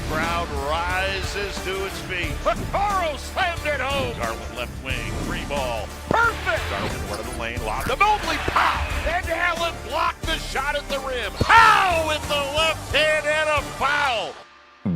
crowd rises to its feet. Vaccaro slammed it home. Garland left wing, free ball. Perfect! Garland one of the lane, lob to Mobley. Pow! And Allen blocked the shot at the rim. Pow! With the left hand and a foul.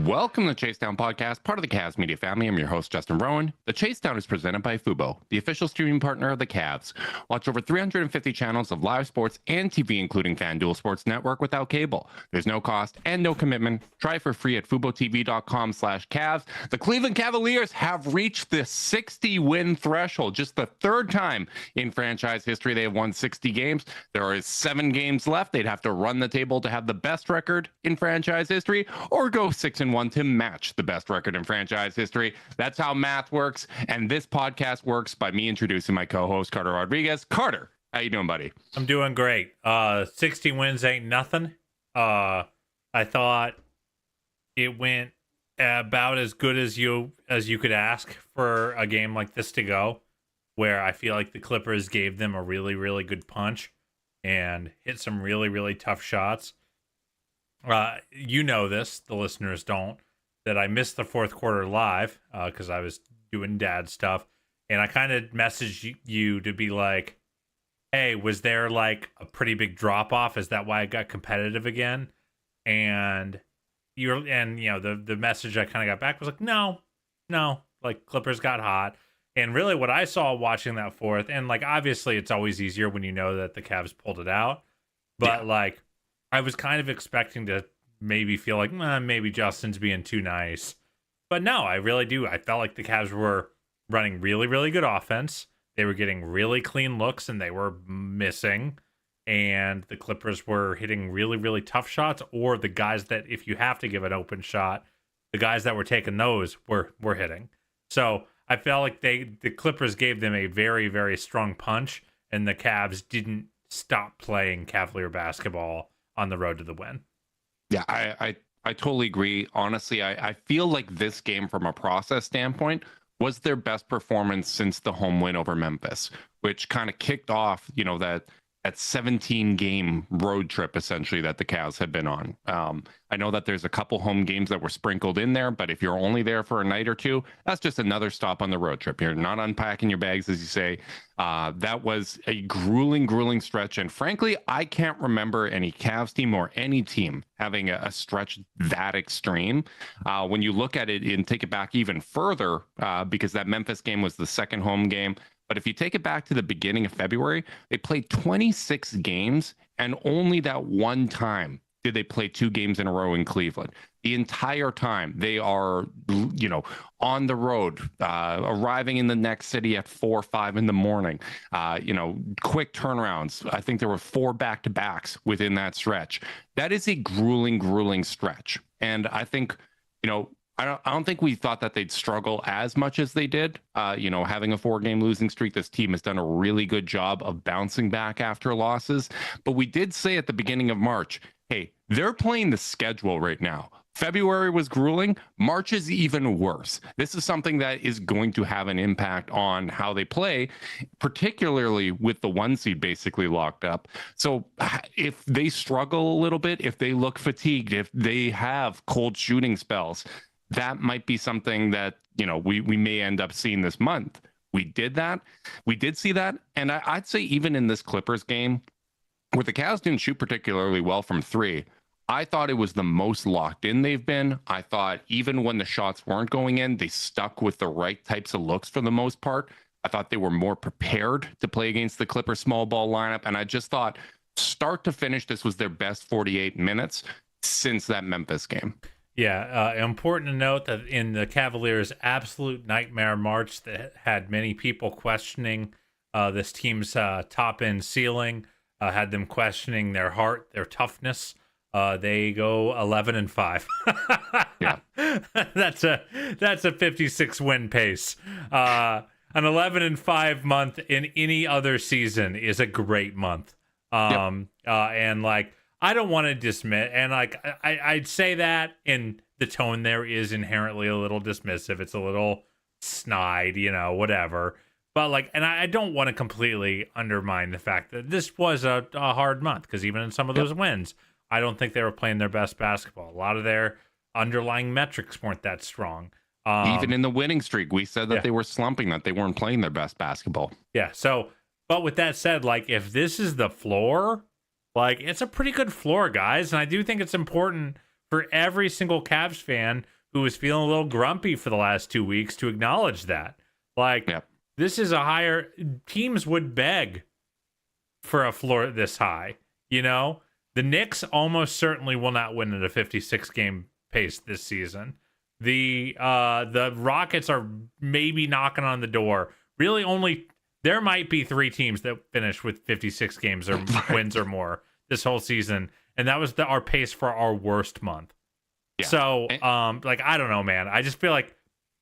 Welcome to the Chase Down Podcast, part of the Cavs media family. I'm your host, Justin Rowan. The Chase Down is presented by Fubo, the official streaming partner of the Cavs. Watch over 350 channels of live sports and TV, including FanDuel Sports Network without cable. There's no cost and no commitment. Try it for free at FuboTV.com/Cavs. The Cleveland Cavaliers have reached the 60-win threshold. Just the third time in franchise history they have won 60 games. There is 7 games left. They'd have to run the table to have the best record in franchise history or go 6-1 to match the best record in franchise history. That's how math works, and this podcast works by me introducing my co-host Carter Rodriguez. Carter, how you doing, buddy? I'm doing great. 60 wins ain't nothing. I thought it went about as good as you could ask for a game like this to go, where I feel like the Clippers gave them a really, really good punch and hit some really, really tough shots. You know this, the listeners don't, that I missed the fourth quarter live because I was doing dad stuff. And I kind of messaged you to be like, hey, was there like a pretty big drop off? Is that why it got competitive again? And the message I kind of got back was like, no, like Clippers got hot. And really what I saw watching that fourth, and like obviously it's always easier when you know that the Cavs pulled it out, but like I was kind of expecting to maybe feel like maybe Justin's being too nice. But no, I really do. I felt like the Cavs were running really, really good offense. They were getting really clean looks and they were missing. And the Clippers were hitting really, really tough shots, or the guys that if you have to give an open shot, the guys that were taking those were hitting. So I felt like the Clippers gave them a very, very strong punch, and the Cavs didn't stop playing Cavalier basketball on the road to the win. Yeah, I totally agree. Honestly, I feel like this game from a process standpoint was their best performance since the home win over Memphis, which kind of kicked off, that 17-game road trip essentially that the Cavs had been on. I know that there's a couple home games that were sprinkled in there, but if you're only there for a night or two, that's just another stop on the road trip. You're not unpacking your bags, as you say. That was a grueling stretch. And frankly, I can't remember any Cavs team or any team having a stretch that extreme. When you look at it and take it back even further, because that Memphis game was the second home game. But if you take it back to the beginning of February, they played 26 games, and only that one time did they play 2 games in a row in Cleveland. The entire time they are, on the road, arriving in the next city at 4 or 5 in the morning, quick turnarounds. I think there were 4 back-to-backs within that stretch. That is a grueling stretch. And I think, I don't think we thought that they'd struggle as much as they did. Having a 4-game losing streak, this team has done a really good job of bouncing back after losses. But we did say at the beginning of March, hey, they're playing the schedule right now. February was grueling. March is even worse. This is something that is going to have an impact on how they play, particularly with the 1 seed basically locked up. So if they struggle a little bit, if they look fatigued, if they have cold shooting spells, that might be something that, we may end up seeing this month. We did that. We did see that. And I'd say even in this Clippers game, where the Cavs didn't shoot particularly well from 3, I thought it was the most locked in they've been. I thought even when the shots weren't going in, they stuck with the right types of looks for the most part. I thought they were more prepared to play against the Clippers small ball lineup. And I just thought start to finish, this was their best 48 minutes since that Memphis game. Yeah, important to note that in the Cavaliers' absolute nightmare March that had many people questioning this team's top-end ceiling, had them questioning their heart, their toughness. They go 11-5. Yeah, that's a 56-win pace. An 11-5 month in any other season is a great month. And like, I don't want to dismiss, and like I'd say that, and the tone there is inherently a little dismissive. It's a little snide, whatever. But like, and I don't want to completely undermine the fact that this was a hard month, because even in some of those wins, I don't think they were playing their best basketball. A lot of their underlying metrics weren't that strong. Even in the winning streak, we said that they were slumping, that they weren't playing their best basketball. Yeah. So, but with that said, like if this is the floor, like it's a pretty good floor, guys. And I do think it's important for every single Cavs fan who is feeling a little grumpy for the last 2 weeks to acknowledge that. Like this is a higher, teams would beg for a floor this high. You know, the Knicks almost certainly will not win at a 56 game pace this season. The Rockets are maybe knocking on the door. Really, only there might be 3 teams that finish with 56 games or wins or more this whole season, and that was our pace for our worst month. Yeah. So, like I don't know, man. I just feel like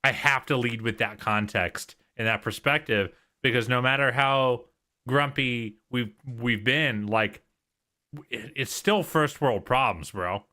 I have to lead with that context and that perspective because no matter how grumpy we've been, like it's still first world problems, bro.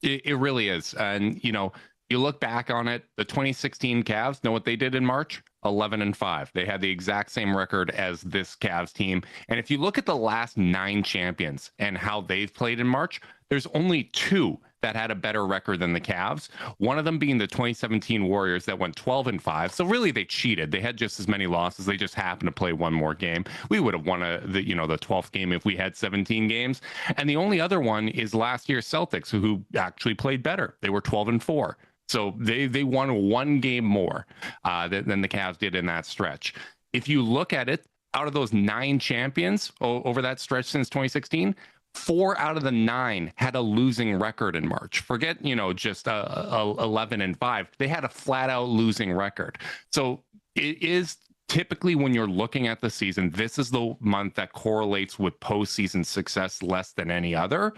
It really is, and you know. You look back on it, the 2016 Cavs, know what they did in March? 11-5. They had the exact same record as this Cavs team. And if you look at the last 9 champions and how they've played in March, there's only 2 that had a better record than the Cavs. One of them being the 2017 Warriors that went 12-5. So really they cheated. They had just as many losses. They just happened to play one more game. We would have won the 12th game if we had 17 games. And the only other one is last year's Celtics, who actually played better. They were 12-4. So they won 1 game more than the Cavs did in that stretch. If you look at it, out of those 9 champions over that stretch since 2016, 4 out of the 9 had a losing record in March. Forget, just 11-5. They had a flat out losing record. So it is typically when you're looking at the season, this is the month that correlates with postseason success less than any other.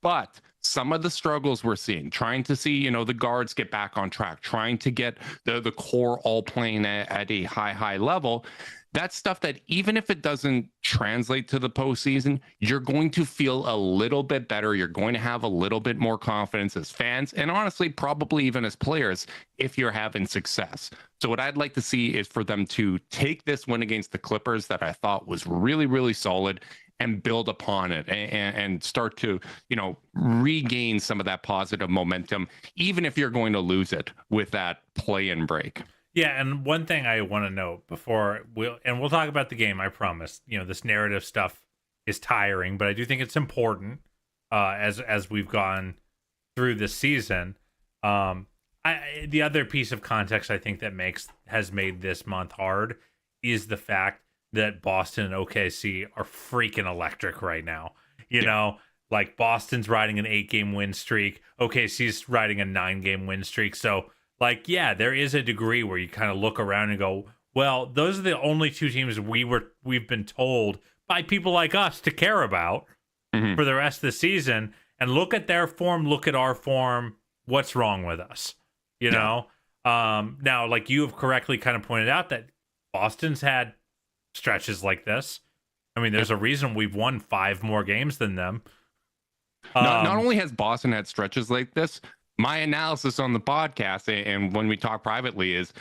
But some of the struggles we're seeing, trying to see, the guards get back on track, trying to get the core all playing at a high level, that's stuff that even if it doesn't translate to the postseason, you're going to feel a little bit better. You're going to have a little bit more confidence as fans, and honestly, probably even as players, if you're having success. So what I'd like to see is for them to take this win against the Clippers that I thought was really, really solid and build upon it and start to, regain some of that positive momentum, even if you're going to lose it with that play-in break. Yeah, and one thing I want to note before we'll talk about the game, I promise. This narrative stuff is tiring, but I do think it's important as we've gone through this season. The other piece of context I think that has made this month hard is the fact that Boston and OKC are freaking electric right now. You know, like Boston's riding an 8-game win streak. OKC's riding a 9-game win streak. So, like, yeah, there is a degree where you kind of look around and go, well, those are the only 2 teams we've been told by people like us to care about for the rest of the season. And look at their form, look at our form. What's wrong with us? You know? Now, like you have correctly kind of pointed out that Boston's had stretches like this. I mean, there's a reason we've won 5 more games than them. Not only has Boston had stretches like this, my analysis on the podcast and when we talk privately is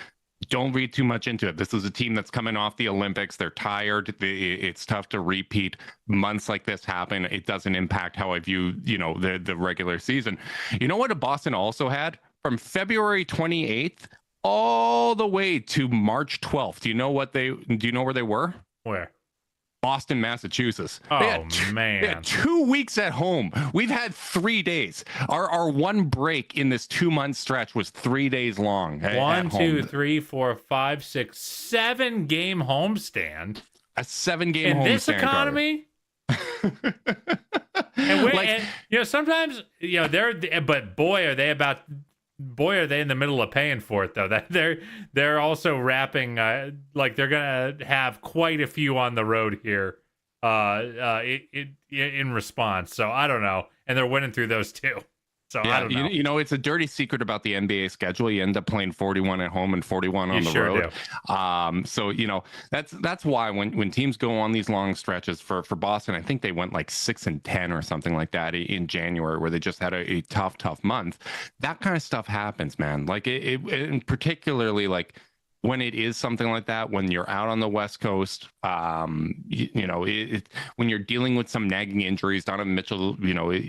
don't read too much into it. This is a team that's coming off the Olympics. They're tired. It's tough to repeat. Months like this happen. It doesn't impact how I view, the regular season. You know what Boston also had? From February 28th all the way to March 12th. Do you know where they were? Where? Boston, Massachusetts. Man. They had 2 weeks at home. We've had 3 days. Our one break in this 2-month stretch was 3 days long. 1, 2, 3, 4, 5, 6, 7-game homestand. A 7-game homestand. In this economy? And sometimes, but boy, are they in the middle of paying for it though. That they're also wrapping like they're gonna have quite a few on the road here in response. So I don't know, and they're winning through those too. So I don't know. It's a dirty secret about the NBA schedule. You end up playing 41 at home and 41 on the road. Do. So that's why when teams go on these long stretches for Boston, I think they went like 6-10 or something like that in January, where they just had a tough month. That kind of stuff happens, man. Like it and particularly like when it is something like that, when you're out on the West Coast, when you're dealing with some nagging injuries, Donovan Mitchell,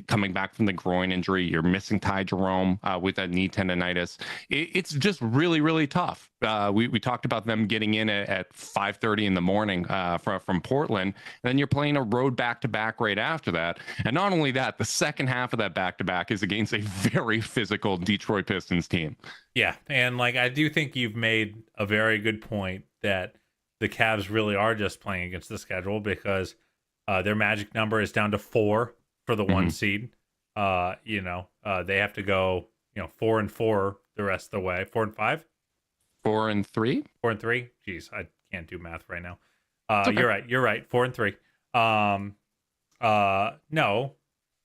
coming back from the groin injury, you're missing Ty Jerome with that knee tendonitis. It's just really, really tough. We talked about them getting in at 5:30 in the morning from Portland, and then you're playing a road back-to-back right after that. And not only that, the second half of that back-to-back is against a very physical Detroit Pistons team. Yeah, and I do think you've made a very good point that the Cavs really are just playing against the schedule, because their magic number is down to 4 for the 1 seed. They have to go 4-4 the rest of the way. 4-5, 4-3, 4-3. Jeez, I can't do math right now. Okay. You're right. 4-3. No,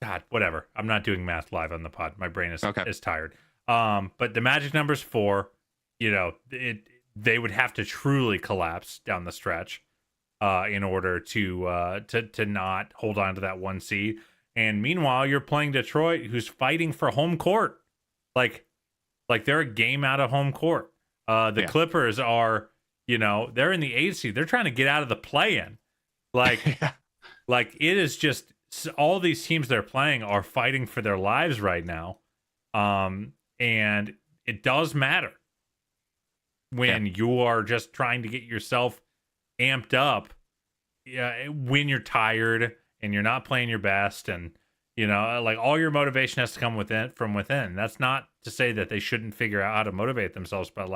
God, whatever. I'm not doing math live on the pod. My brain is tired. But the magic number's 4. They would have to truly collapse down the stretch in order to not hold on to that 1 seed. And meanwhile, you're playing Detroit, who's fighting for home court. Like they're a game out of home court. The Clippers are, they're in the 8th seed. They're trying to get out of the play-in. It is just, all these teams they're playing are fighting for their lives right now. And it does matter when you are just trying to get yourself amped up, when you're tired and you're not playing your best, and all your motivation has to come from within. That's not to say that they shouldn't figure out how to motivate themselves, but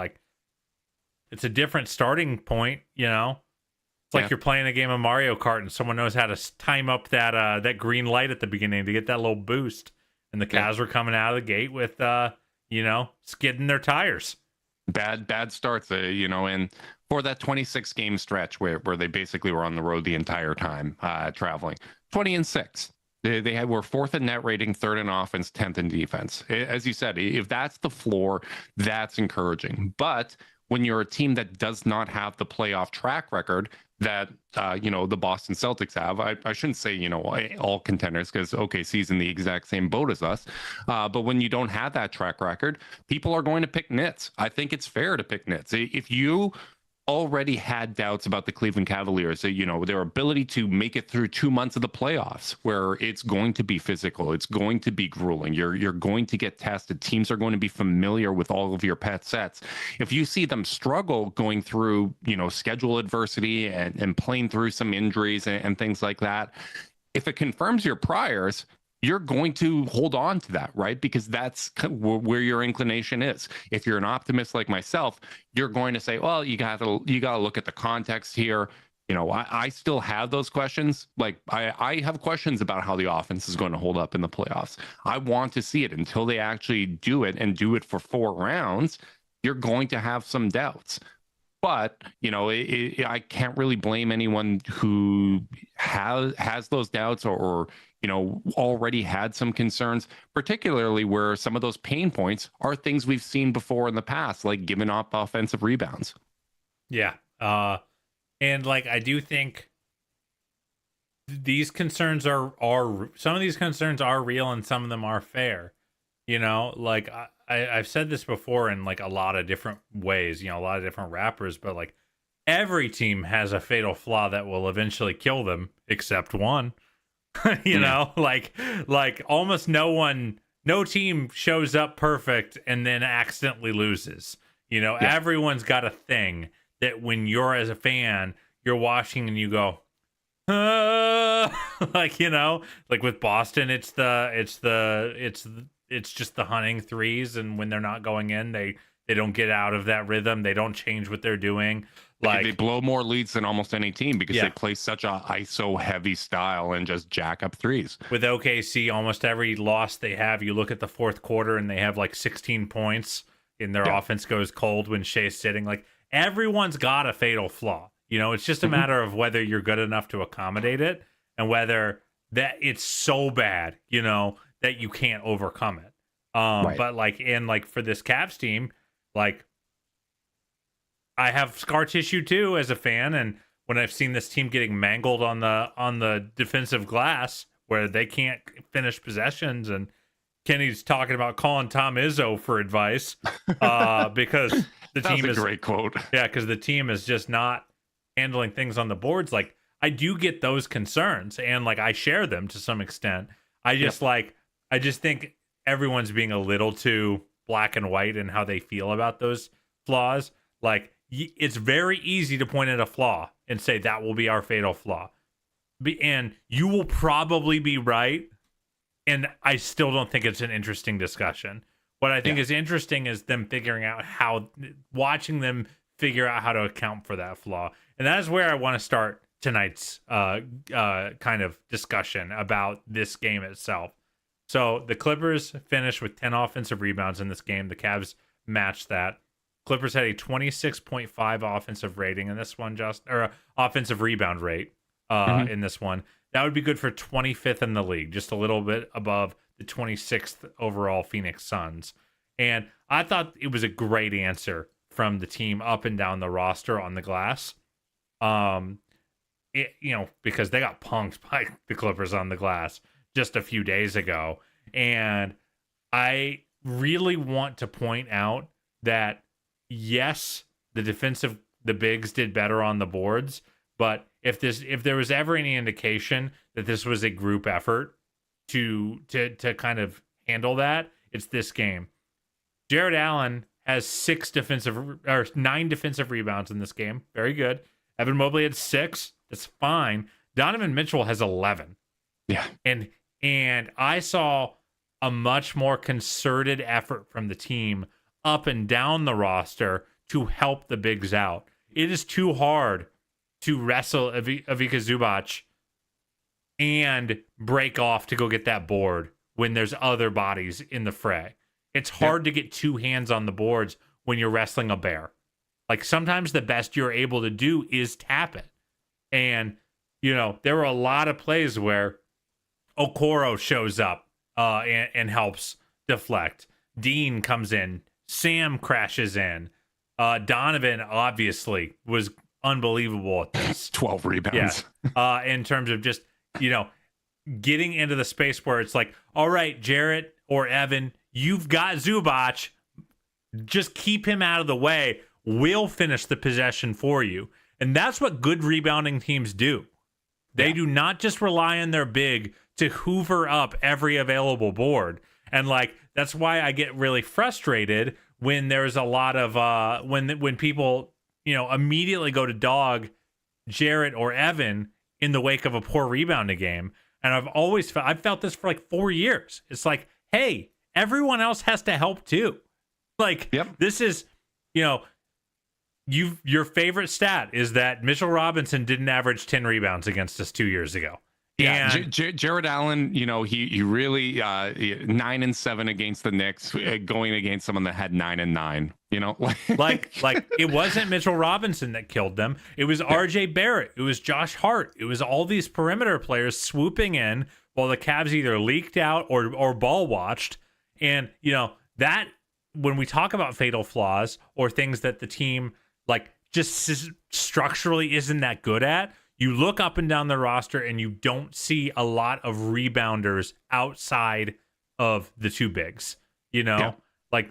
it's a different starting point. It's like you're playing a game of Mario Kart and someone knows how to time up that green light at the beginning to get that little boost. And the Cavs were coming out of the gate with skidding their tires. Bad starts, and for that 26 game stretch where they basically were on the road the entire time, traveling 20-6. They were 4th in net rating, 3rd in offense, 10th in defense. As you said, if that's the floor, that's encouraging. But when you're a team that does not have the playoff track record that the Boston Celtics have, I shouldn't say all contenders, because OKC's in the exact same boat as us, but when you don't have that track record, people are going to pick nits. I think it's fair to pick nits. If you already had doubts about the Cleveland Cavaliers, their ability to make it through 2 months of the playoffs, where it's going to be physical, it's going to be grueling, you're going to get tested, teams are going to be familiar with all of your pet sets. If you see them struggle going through schedule adversity and playing through some injuries and things like that, if it confirms your priors, you're going to hold on to that, right? Because that's where your inclination is. If you're an optimist like myself, you're going to say, well, you got to look at the context here. I still have those questions. I have questions about how the offense is going to hold up in the playoffs. I want to see it. Until they actually do it and do it for 4 rounds, you're going to have some doubts. But, I can't really blame anyone who has those doubts or already had some concerns, particularly where some of those pain points are things we've seen before in the past, like giving up offensive rebounds. Yeah. And I do think these concerns are some of these concerns are real and some of them are fair. I've said this before in a lot of different ways, a lot of different rappers, but every team has a fatal flaw that will eventually kill them, except one. Almost no team shows up perfect and then accidentally loses. Everyone's got a thing that when you're, as a fan, you're watching and you go, with Boston, it's just the hunting threes, and when they're not going in, they don't get out of that rhythm. They don't change what they're doing. They blow more leads than almost any team because they play such a ISO heavy style and just jack up threes. With OKC, almost every loss they have, you look at the fourth quarter and they have 16 points and their offense goes cold when Shea's sitting. Everyone's got a fatal flaw. It's just a matter of whether you're good enough to accommodate it and whether that it's so bad, that you can't overcome it. Right. But for this Cavs team, I have scar tissue too as a fan, and when I've seen this team getting mangled on the defensive glass where they can't finish possessions, and Kenny's talking about calling Tom Izzo for advice because That's a great quote. Yeah, because the team is just not handling things on the boards. Like, I do get those concerns, and like I share them to some extent. I just I just think everyone's being a little too black and white in how they feel about those flaws. Like, it's very easy to point at a flaw and say that will be our fatal flaw. And you will probably be right. And I still don't think it's an interesting discussion. What I think is interesting is them figuring out watching them figure out how to account for that flaw. And that is where I want to start tonight's kind of discussion about this game itself. So the Clippers finished with 10 offensive rebounds in this game. The Cavs matched that. Clippers had a 26.5 offensive rating in this one, offensive rebound rate in this one. That would be good for 25th in the league, just a little bit above the 26th overall Phoenix Suns. And I thought it was a great answer from the team up and down the roster on the glass. Because they got punked by the Clippers on the glass just a few days ago. And I really want to point out that, yes, the bigs did better on the boards, but if there was ever any indication that this was a group effort to kind of handle that, it's this game. Jared Allen has 9 defensive rebounds in this game. Very good. Evan Mobley had 6. That's fine. Donovan Mitchell has 11. Yeah. And I saw a much more concerted effort from the team up and down the roster to help the bigs out. It is too hard to wrestle Ivica Zubac and break off to go get that board when there's other bodies in the fray. It's hard to get 2 hands on the boards when you're wrestling a bear. Like, sometimes the best you're able to do is tap it. And, there were a lot of plays where Okoro shows up and helps deflect. Dean comes in. Sam crashes in. Donovan obviously was unbelievable at this. 12 rebounds. Yeah. In terms of just, getting into the space where it's like, all right, Jarrett or Evan, you've got Zubac. Just keep him out of the way. We'll finish the possession for you. And that's what good rebounding teams do. They do not just rely on their big to hoover up every available board. And that's why I get really frustrated when there's a lot of when people, immediately go to dog Jarrett or Evan in the wake of a poor rebounding game. And I've felt this for 4 years. It's like, hey, everyone else has to help too. This is, your favorite stat is that Mitchell Robinson didn't average 10 rebounds against us 2 years ago. Yeah, Jared Allen, he really 9-7 against the Knicks, going against someone that had 9-9. It wasn't Mitchell Robinson that killed them. It was R.J. Barrett. It was Josh Hart. It was all these perimeter players swooping in while the Cavs either leaked out or ball watched. And that, when we talk about fatal flaws or things that the team just structurally isn't that good at, you look up and down the roster and you don't see a lot of rebounders outside of the 2 bigs.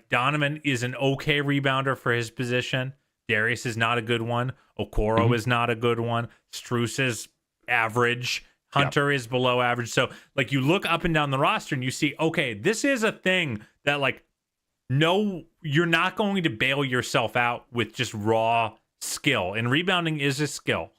Donovan is an okay rebounder for his position. Darius is not a good one. Okoro is not a good one. Strus is average. Hunter is below average. So you look up and down the roster and you see, okay, this is a thing that no, you're not going to bail yourself out with just raw skill. And rebounding is a skill.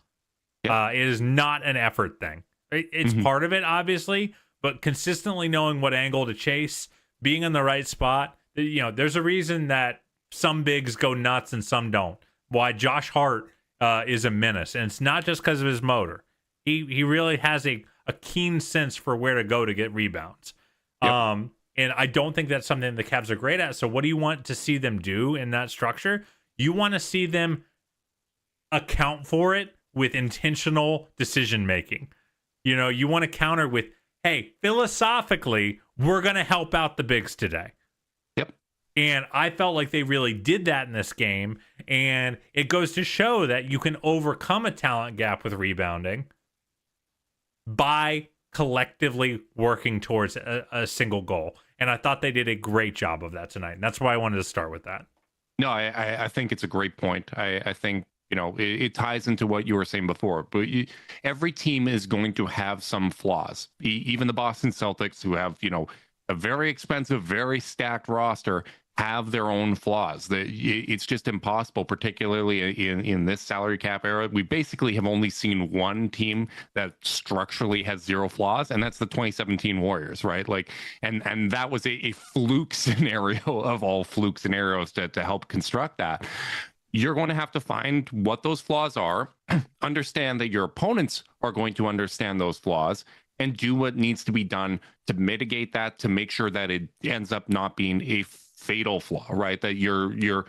It is not an effort thing. It's part of it, obviously, but consistently knowing what angle to chase, being in the right spot. There's a reason that some bigs go nuts and some don't. Why Josh Hart is a menace, and it's not just because of his motor. He really has a keen sense for where to go to get rebounds. And I don't think that's something the Cavs are great at. So what do you want to see them do in that structure? You want to see them account for it with intentional decision making. You want to counter with, hey, philosophically, we're going to help out the bigs today. Yep. And I felt like they really did that in this game. And it goes to show that you can overcome a talent gap with rebounding by collectively working towards a single goal. And I thought they did a great job of that tonight. And that's why I wanted to start with that. No, I think it's a great point. I think, it ties into what you were saying before. But every team is going to have some flaws. Even the Boston Celtics, who have, a very expensive, very stacked roster, have their own flaws. It's just impossible, particularly in this salary cap era. We basically have only seen one team that structurally has zero flaws, and that's the 2017 Warriors, right? Like, and that was a fluke scenario of all fluke scenarios to help construct that. You're going to have to find what those flaws are, understand that your opponents are going to understand those flaws, and do what needs to be done to mitigate that, to make sure that it ends up not being a fatal flaw, right? That you're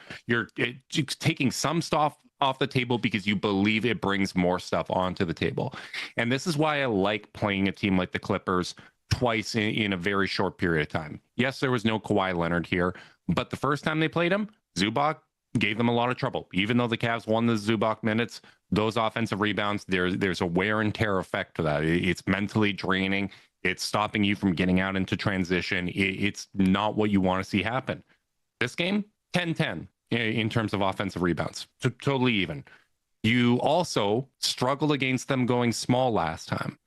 taking some stuff off the table because you believe it brings more stuff onto the table. And this is why I like playing a team like the Clippers twice in a very short period of time. Yes, there was no Kawhi Leonard here, but the first time they played him, Zubac gave them a lot of trouble. Even though the Cavs won the Zubac minutes, those offensive rebounds, there's a wear and tear effect to that. It's mentally draining. It's stopping you from getting out into transition. It's not what you want to see happen. This game, 10-10 in terms of offensive rebounds. Totally even. You also struggled against them going small last time.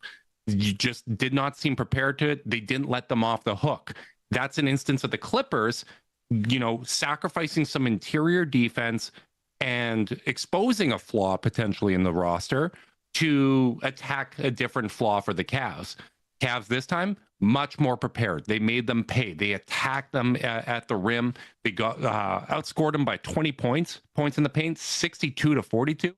You just did not seem prepared to it. They didn't let them off the hook. That's an instance of the Clippers, sacrificing some interior defense and exposing a flaw potentially in the roster to attack a different flaw for the Cavs. Cavs this time, much more prepared. They made them pay. They attacked them at the rim. They got outscored them by 20 points in the paint, 62-42.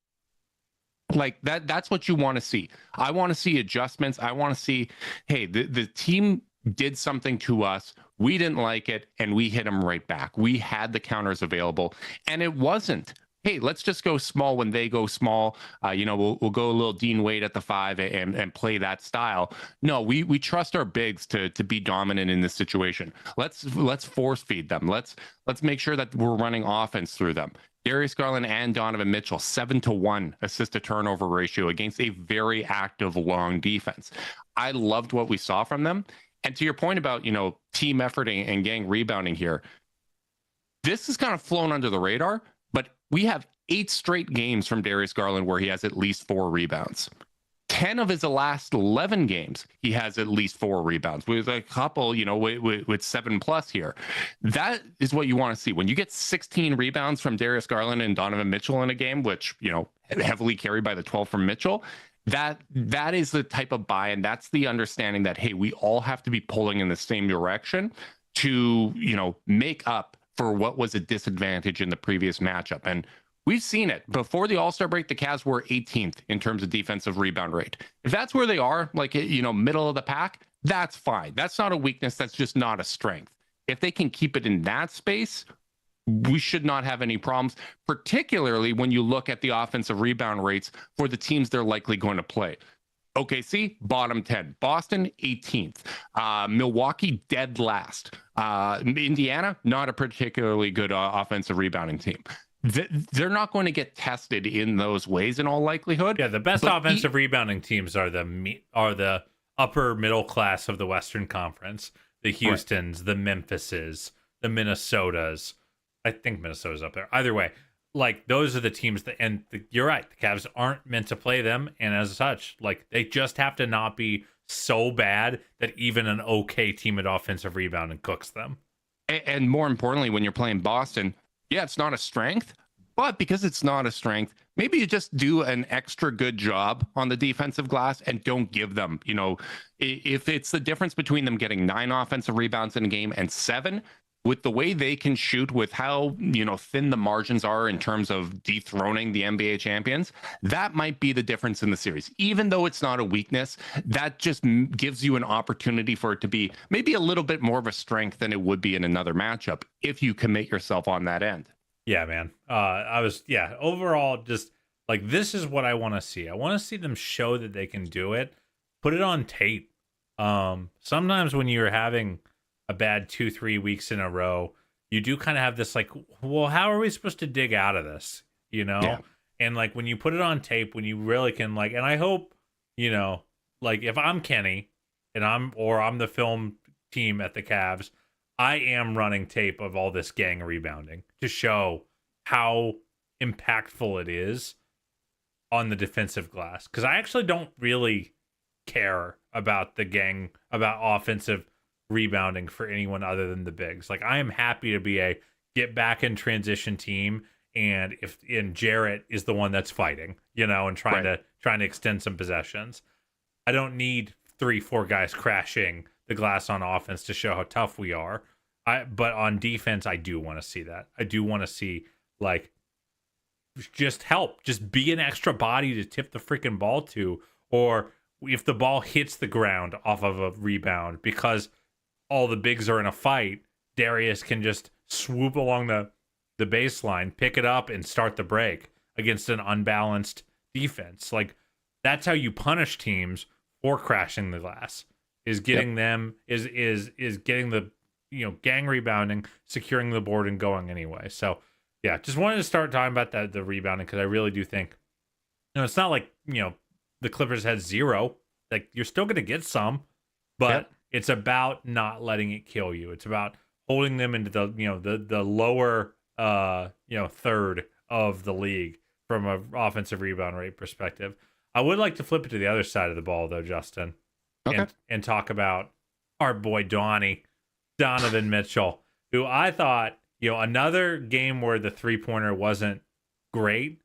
Like that's what you want to see. I want to see adjustments. I want to see, hey, the team did something to us. We didn't like it, and we hit them right back. We had the counters available, and it wasn't, hey, let's just go small when they go small. We'll go a little Dean Wade at the 5 and play that style. No, we trust our bigs to be dominant in this situation. Let's force feed them. Let's make sure that we're running offense through them. Darius Garland and Donovan Mitchell, 7-1 assist to turnover ratio against a very active long defense. I loved what we saw from them. And to your point about, team effort and gang rebounding here, this has kind of flown under the radar, but we have 8 straight games from Darius Garland where he has at least 4 rebounds. 10 of his last 11 games, he has at least 4 rebounds, with a couple, with 7+ here. That is what you want to see. When you get 16 rebounds from Darius Garland and Donovan Mitchell in a game, which, heavily carried by the 12 from Mitchell, that is the type of buy-in. That's the understanding that, hey, we all have to be pulling in the same direction to, make up for what was a disadvantage in the previous matchup. And we've seen it. Before the All-Star break, the Cavs were 18th in terms of defensive rebound rate. If that's where they are, like, middle of the pack, that's fine. That's not a weakness. That's just not a strength. If they can keep it in that space, we should not have any problems, particularly when you look at the offensive rebound rates for the teams they're likely going to play. OKC, bottom 10. Boston, 18th. Milwaukee, dead last. Indiana, not a particularly good offensive rebounding team. They're not going to get tested in those ways in all likelihood. Yeah, the best offensive rebounding teams are the upper middle class of the Western Conference. The Houstons, right, the Memphises, the Minnesotas. I think Minnesota's up there. Either way, like, those are the teams that, and you're right, the Cavs aren't meant to play them, and as such, like, they just have to not be so bad that even an okay team at offensive rebounding cooks them. And more importantly, when you're playing Boston, yeah, it's not a strength, but because it's not a strength, maybe you just do an extra good job on the defensive glass and don't give them, if it's the difference between them getting 9 offensive rebounds in a game and 7, with the way they can shoot, with how, thin the margins are in terms of dethroning the NBA champions, that might be the difference in the series. Even though it's not a weakness, that just gives you an opportunity for it to be maybe a little bit more of a strength than it would be in another matchup if you commit yourself on that end. Yeah, man. Overall, just like, this is what I want to see. I want to see them show that they can do it. Put it on tape. Sometimes when you're having a bad 2-3 weeks in a row, you do kind of have this, like, well, how are we supposed to dig out of this? Yeah. And like, when you put it on tape, when you really can, like, and I hope, like, if I'm Kenny and I'm the film team at the Cavs, I am running tape of all this gang rebounding to show how impactful it is on the defensive glass. Because I actually don't really care about about offensive rebounding for anyone other than the bigs. Like, I am happy to be a get back in transition team, and Jarrett is the one that's fighting, and trying to extend some possessions. I don't need 3-4 guys crashing the glass on offense to show how tough we are. But on defense, I do want to see that. I do want to see, like, just help. Just be an extra body to tip the freaking ball to. Or if the ball hits the ground off of a rebound because all the bigs are in a fight, Darius can just swoop along the baseline, pick it up, and start the break against an unbalanced defense. Like, that's how you punish teams for crashing the glass. Is getting them is getting the gang rebounding, securing the board, and going anyway. So yeah, just wanted to start talking about the rebounding, because I really do think it's not like the Clippers had 0. Like, you're still going to get some, but it's about not letting it kill you. It's about holding them into the lower third of the league from an offensive rebound rate perspective. I would like to flip it to the other side of the ball, though, Justin, and talk about our boy Donovan Mitchell, who I thought, another game where the three-pointer wasn't great.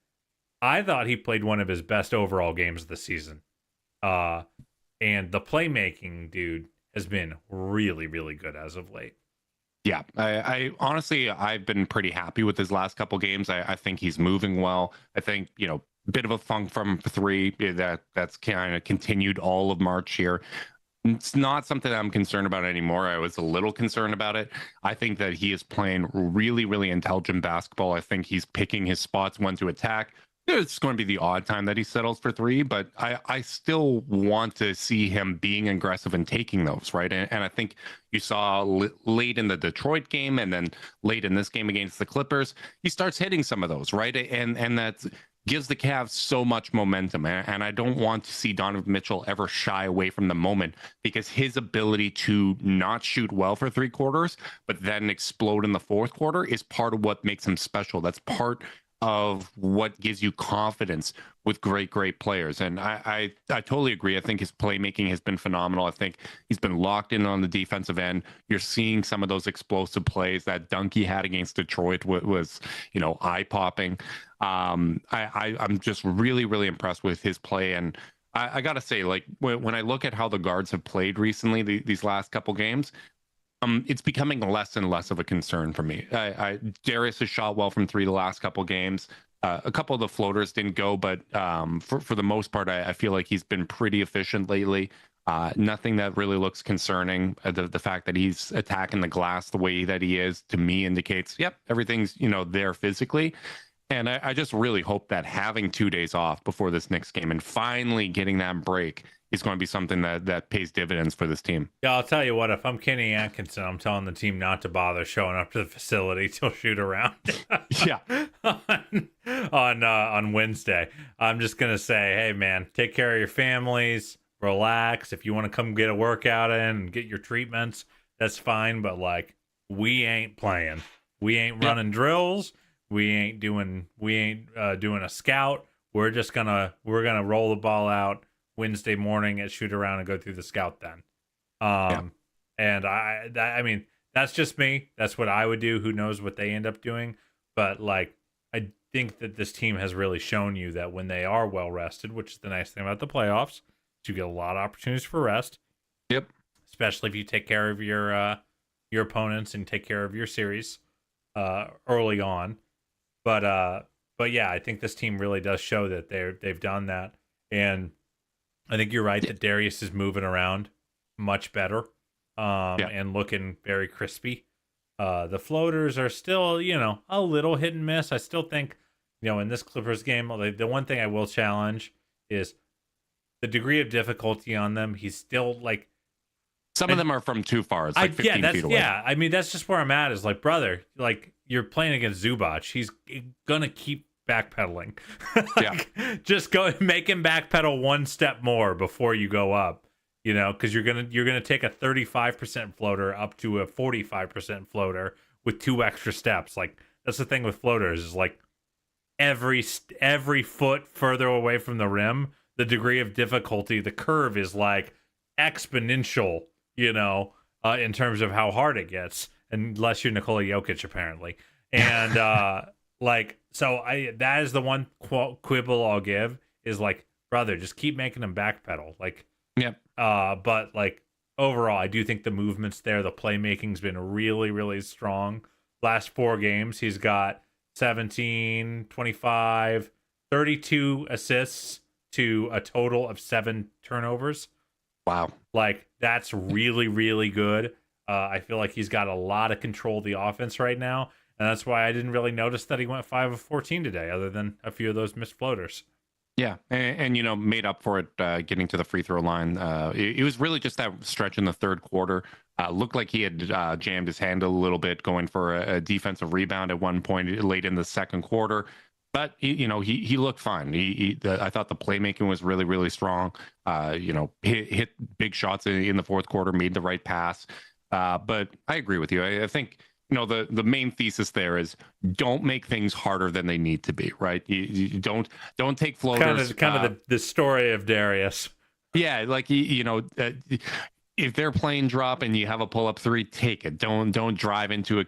I thought he played one of his best overall games of the season. And the playmaking, dude, has been really, really good as of late. Yeah, I honestly, I've been pretty happy with his last couple games. I think he's moving well. I think, bit of a funk from 3 that's kind of continued all of March here. It's not something that I'm concerned about anymore. I was a little concerned about it. I think that he is playing really, really intelligent basketball. I think he's picking his spots when to attack. It's going to be the odd time that he settles for 3, but I still want to see him being aggressive and taking those, right? And I think you saw late in the Detroit game and then late in this game against the Clippers, he starts hitting some of those, right? And that gives the Cavs so much momentum. And I don't want to see Donovan Mitchell ever shy away from the moment, because his ability to not shoot well for 3 quarters, but then explode in the 4th quarter is part of what makes him special. That's part of what gives you confidence with great players. And I totally agree. I think his playmaking has been phenomenal. I think he's been locked in on the defensive end. You're seeing some of those explosive plays. That dunk he had against Detroit was eye-popping. I'm just really, really impressed with his play. And I got to say, like, when I look at how the guards have played recently, these last couple games, it's becoming less and less of a concern for me. Darius has shot well from 3 the last couple games. A couple of the floaters didn't go, but for the most part, I feel like he's been pretty efficient lately. Nothing that really looks concerning. The fact that he's attacking the glass the way that he is, to me, indicates, yep, everything's there physically. And I just really hope that having 2 days off before this next game and finally getting that break is going to be something that pays dividends for this team. Yeah, I'll tell you what, if I'm Kenny Atkinson, I'm telling the team not to bother showing up to the facility till shoot around. Yeah. on Wednesday. I'm just going to say, hey, man, take care of your families, relax. If you want to come get a workout in and get your treatments, that's fine. But, like, we ain't playing. We ain't running drills. We ain't doing a scout. We're gonna roll the ball out Wednesday morning at shoot around and go through the scout then. And I mean, that's just me. That's what I would do. Who knows what they end up doing? But, like, I think that this team has really shown you that when they are well rested, which is the nice thing about the playoffs, you get a lot of opportunities for rest. Yep. Especially if you take care of your opponents and take care of your series early on. But yeah, I think this team really does show that they've done that. And I think you're right that Darius is moving around much better and looking very crispy. The floaters are still, a little hit and miss. I still think, in this Clippers game, the one thing I will challenge is the degree of difficulty on them. He's still, like... Some of them are from too far. It's like 15 feet away. Yeah, I mean, that's just where I'm at, is like, brother, like, you're playing against Zubac. He's going to keep backpedaling. Just go make him backpedal one step more before you go up, because you're gonna take a 35% floater up to a 45% floater with 2 extra steps. Like, That's the thing with floaters is like every foot further away from the rim, the degree of difficulty, the curve is like exponential, in terms of how hard it gets, unless you're Nikola Jokic, apparently. And so that is the one quibble I'll give is like, brother, just keep making them backpedal. Like, yep. But like overall, I do think the movement's there. The playmaking's been really, really strong. Last 4 games, he's got 17, 25, 32 assists to a total of 7 turnovers. Wow. Like, that's really, really good. I feel like he's got a lot of control of the offense right now, and that's why I didn't really notice that he went 5 of 14 today, other than a few of those missed floaters. Yeah, and made up for it getting to the free throw line. It was really just that stretch in the third quarter. Looked like he had jammed his hand a little bit going for a defensive rebound at one point late in the second quarter. But he looked fine. I thought the playmaking was really, really strong. Hit big shots in the fourth quarter, made the right pass. But I agree with you. I think the main thesis there is don't make things harder than they need to be, right? You don't take floaters. Kind of the story of Darius. Yeah, like if they're playing drop and you have a pull-up 3, take it. Don't drive into a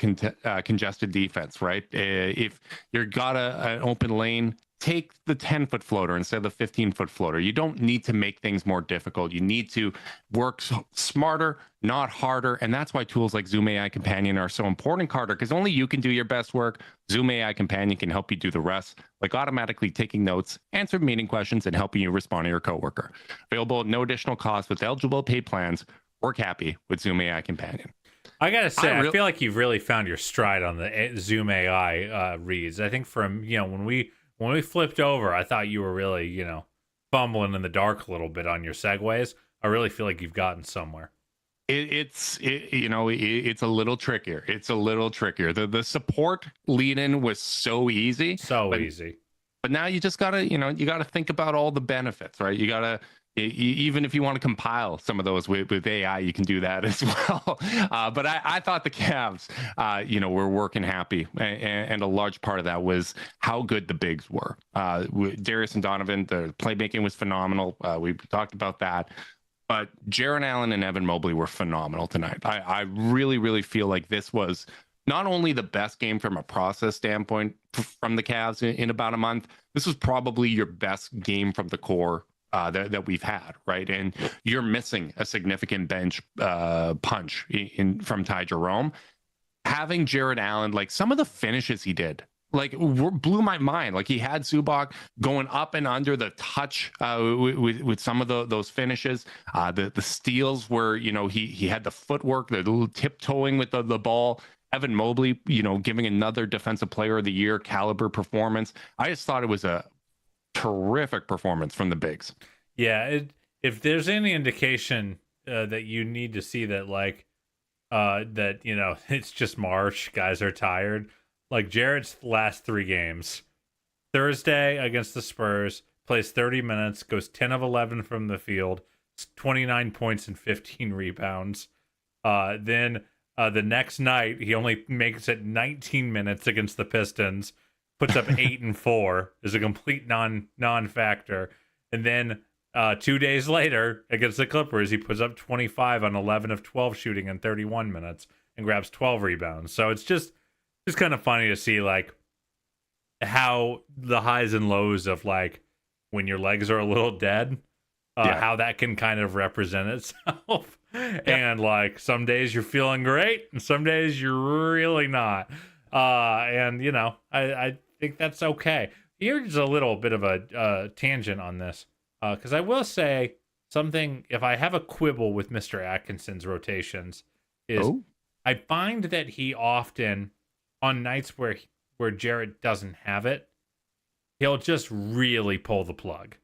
congested defense, right? If you've got an open lane, take the 10-foot floater instead of the 15-foot floater. You don't need to make things more difficult. You need to work smarter, not harder. And that's why tools like Zoom AI Companion are so important, Carter, because only you can do your best work. Zoom AI Companion can help you do the rest, like automatically taking notes, answering meeting questions, and helping you respond to your coworker. Available at no additional cost with eligible paid plans. Work happy with Zoom AI Companion. I gotta say, I feel like you've really found your stride on the Zoom AI reads. I think from when we flipped over, I thought you were really, fumbling in the dark a little bit on your segues. I really feel like you've gotten somewhere. It's a little trickier. It's a little trickier. The support lead in was so easy. Easy. But now you just gotta, you gotta think about all the benefits, right? You gotta, even if you want to compile some of those with AI, you can do that as well. But I thought the Cavs, were working happy. And a large part of that was how good the bigs were. Darius and Donovan, the playmaking was phenomenal. We talked about that. But Jarrett Allen and Evan Mobley were phenomenal tonight. I really, really feel like this was not only the best game from a process standpoint from the Cavs in about a month, this was probably your best game from the core that we've had, right? And you're missing a significant bench punch from Ty Jerome. Having Jarrett Allen, like some of the finishes he did, like blew my mind. Like he had Zubac going up and under the touch with some of those finishes. The steals where he had the footwork, the little tiptoeing with the ball. Evan Mobley, giving another Defensive Player of the Year caliber performance. I just thought it was a terrific performance from the bigs. Yeah, if there's any indication that you need to see that, like, that it's just March, guys are tired. Like Jarrett's last 3 games, Thursday against the Spurs, plays 30 minutes, goes 10 of 11 from the field, 29 points and 15 rebounds. Then the next night, he only makes it 19 minutes against the Pistons, puts up 8 and 4, is a complete non-factor. And then 2 days later, against the Clippers, he puts up 25 on 11 of 12 shooting in 31 minutes and grabs 12 rebounds. So it's just kind of funny to see like how the highs and lows of like when your legs are a little dead, how that can kind of represent itself. Yeah. And like some days you're feeling great and some days you're really not. And I think that's okay. Here's a little bit of a tangent on this. Because I will say something, if I have a quibble with Mr. Atkinson's rotations, is I find that he often, on nights where Jarrett doesn't have it, he'll just really pull the plug.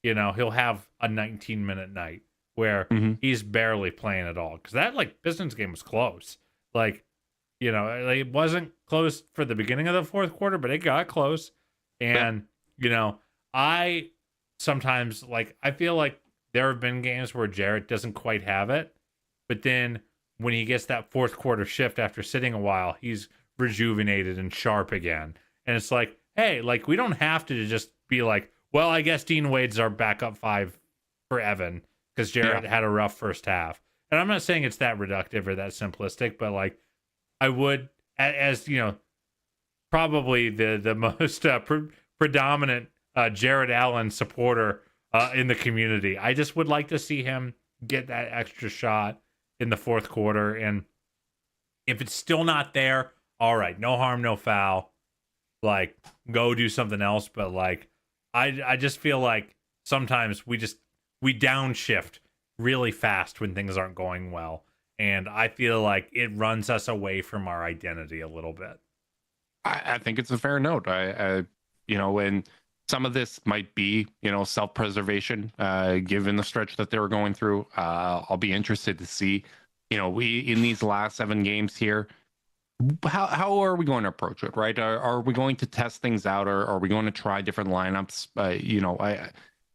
He'll have a 19-minute night where he's barely playing at all. Because that, Pistons game was close. It wasn't close for the beginning of the fourth quarter, but it got close. And, I sometimes, I feel like there have been games where Jarrett doesn't quite have it. But then when he gets that fourth quarter shift after sitting a while, he's rejuvenated and sharp again. And it's like, hey, like we don't have to just be like, well, I guess Dean Wade's our backup 5 for Evan because Jarrett had a rough first half. And I'm not saying it's that reductive or that simplistic, but like I would, as you know, probably the most predominant Jared Allen supporter in the community. I just would like to see him get that extra shot in the fourth quarter. And if it's still not there, all right, no harm, no foul. Like, go do something else. But like, I just feel like sometimes we downshift really fast when things aren't going well. And I feel like it runs us away from our identity a little bit. I think it's a fair note. I and some of this might be, self-preservation, given the stretch that they were going through. I'll be interested to see, we in these last 7 games here, how are we going to approach it, right? Are we going to test things out, or are we going to try different lineups?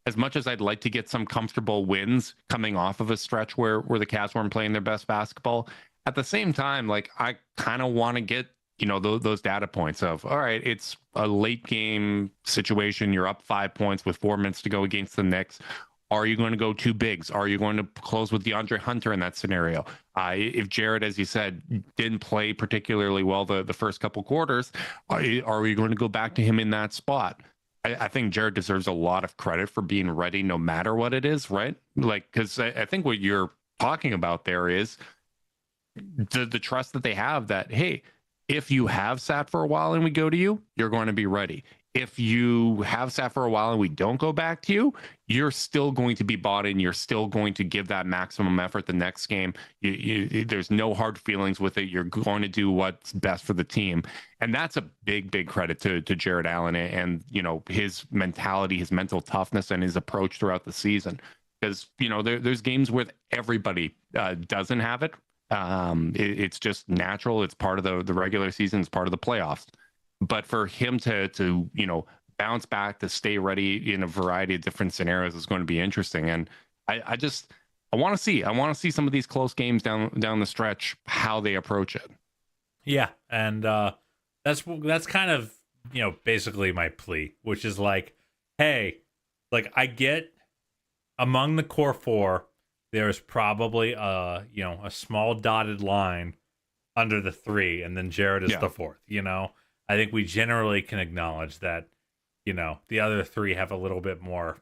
As much as I'd like to get some comfortable wins coming off of a stretch where the Cavs weren't playing their best basketball, at the same time, like I kind of want to get those data points of, all right, it's a late game situation. You're up 5 points with 4 minutes to go against the Knicks. Are you going to go 2 bigs? Are you going to close with DeAndre Hunter in that scenario? If Jared, as you said, didn't play particularly well the first couple quarters, are we going to go back to him in that spot? I think Jared deserves a lot of credit for being ready no matter what it is, right? Like, because I think what you're talking about there is the trust that they have that, hey, if you have sat for a while and we go to you, you're going to be ready. If you have sat for a while and we don't go back to you, you're still going to be bought in. You're still going to give that maximum effort the next game. There's no hard feelings with it. You're going to do what's best for the team. And that's a big, big credit to Jared Allen and his mentality, his mental toughness, and his approach throughout the season. Because, there's games where everybody doesn't have it. It's just natural. It's part of the regular season. It's part of the playoffs. But for him to bounce back, to stay ready in a variety of different scenarios is going to be interesting. And I want to see some of these close games down the stretch, how they approach it. Yeah, and that's kind of basically my plea, which is like, hey, like I get among the core 4, there's probably a small dotted line under the 3, and then Jared is the 4th. I think we generally can acknowledge that, the other 3 have a little bit more,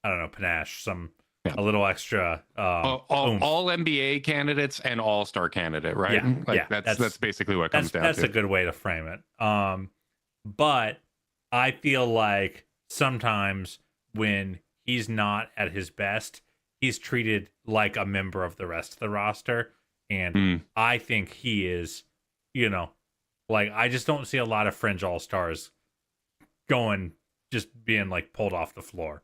I don't know, panache, a little extra. All NBA candidates and all-star candidate, right? That's basically what it comes down to. That's a good way to frame it. But I feel like sometimes when he's not at his best, he's treated like a member of the rest of the roster. And I think he is, like, I just don't see a lot of fringe all-stars just being like pulled off the floor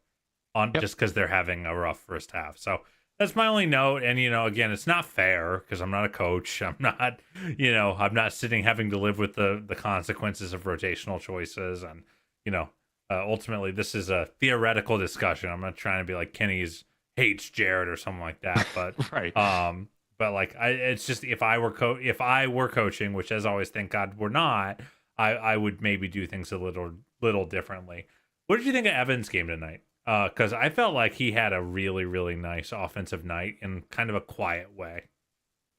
just because they're having a rough first half. So that's my only note. And, again, it's not fair because I'm not a coach. I'm not, I'm not sitting having to live with the consequences of rotational choices. And, ultimately this is a theoretical discussion. I'm not trying to be like Kenny's hates Jared or something like that. But, right. But like, it's just if I were coaching, which as always, thank God we're not, I would maybe do things a little differently. What did you think of Evan's game tonight? Because I felt like he had a really, really nice offensive night in kind of a quiet way.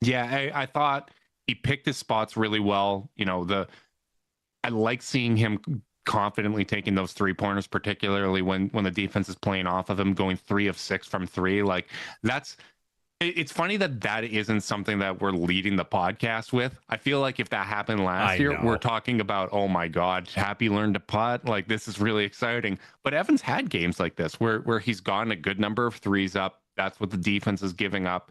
Yeah, I thought he picked his spots really well. I like seeing him confidently taking those 3-pointers, particularly when the defense is playing off of him, going 3 of 6 from 3. Like it's funny that isn't something that we're leading the podcast with. I feel like if that happened last year, we're talking about, oh my God, Happy learned to putt. Like, this is really exciting. But Evans had games like this where he's gotten a good number of 3s up. That's what the defense is giving up.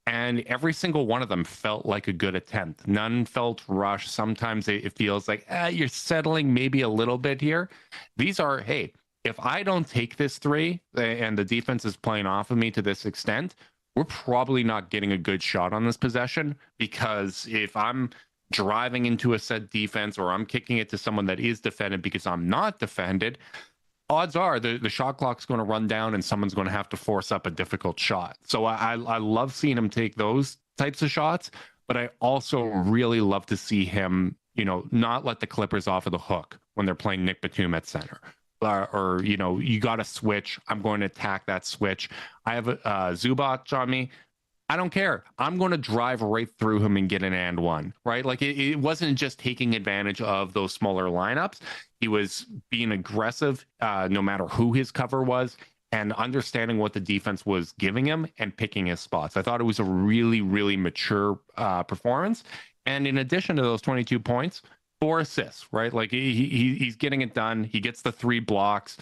And every single one of them felt like a good attempt. None felt rushed. Sometimes it feels like, you're settling maybe a little bit here. These are, hey, if I don't take this 3 and the defense is playing off of me to this extent, we're probably not getting a good shot on this possession, because if I'm driving into a set defense or I'm kicking it to someone that is defended because I'm not defended, odds are the shot clock's going to run down and someone's going to have to force up a difficult shot. So I love seeing him take those types of shots, but I also really love to see him not let the Clippers off of the hook when they're playing Nick Batum at center. Or you got to switch. I'm going to attack that switch. I have Zubac on me. I don't care. I'm going to drive right through him and get an and one, right? Like it wasn't just taking advantage of those smaller lineups. He was being aggressive, no matter who his cover was, and understanding what the defense was giving him and picking his spots. I thought it was a really, really mature performance. And in addition to those 22 points, 4 assists, right? Like he's getting it done. He gets the 3 blocks.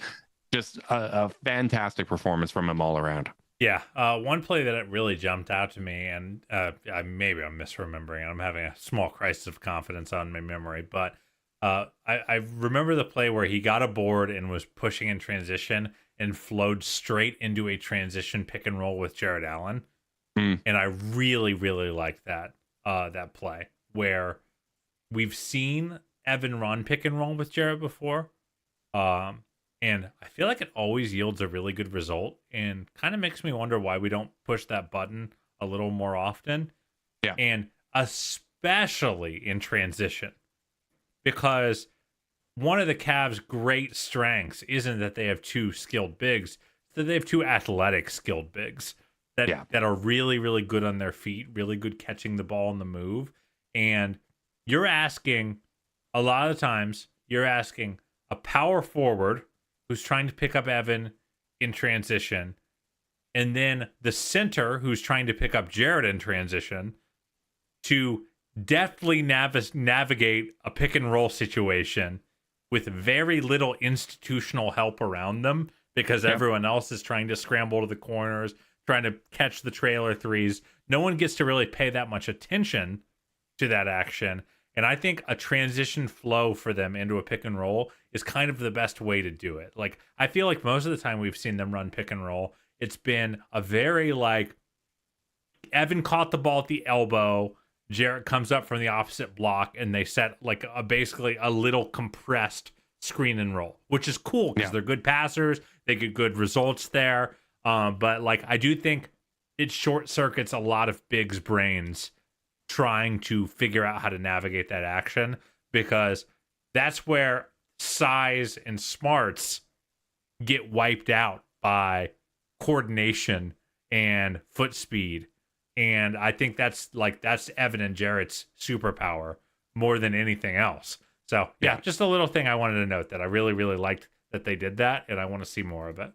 Just a fantastic performance from him all around. Yeah, one play that really jumped out to me, and maybe I'm misremembering. I'm having a small crisis of confidence on my memory, but I remember the play where he got a board and was pushing in transition and flowed straight into a transition pick and roll with Jared Allen, and I really, really liked that play where we've seen Evan run pick and roll with Jared before. And I feel like it always yields a really good result and kind of makes me wonder why we don't push that button a little more often. Yeah. And especially in transition, because one of the Cavs' great strengths isn't that they have 2 skilled bigs, it's that they have 2 athletic skilled bigs that are really, really good on their feet, really good catching the ball on the move. And you're asking, a lot of times, you're asking a power forward who's trying to pick up Evan in transition, and then the center who's trying to pick up Jared in transition to deftly navigate a pick and roll situation with very little institutional help around them because everyone else is trying to scramble to the corners, trying to catch the trailer threes. No one gets to really pay that much attention to that action. And I think a transition flow for them into a pick and roll is kind of the best way to do it. Like, I feel like most of the time we've seen them run pick and roll, it's been a very like Evan caught the ball at the elbow, Jarrett comes up from the opposite block, and they set like basically a little compressed screen and roll, which is cool because they're good passers. They get good results there. But like, I do think it short circuits a lot of bigs' brains trying to figure out how to navigate that action, because that's where size and smarts get wiped out by coordination and foot speed. And I think that's Evan and Jarrett's superpower more than anything else. So yeah, just a little thing I wanted to note that I really, really liked that they did that, and I want to see more of it.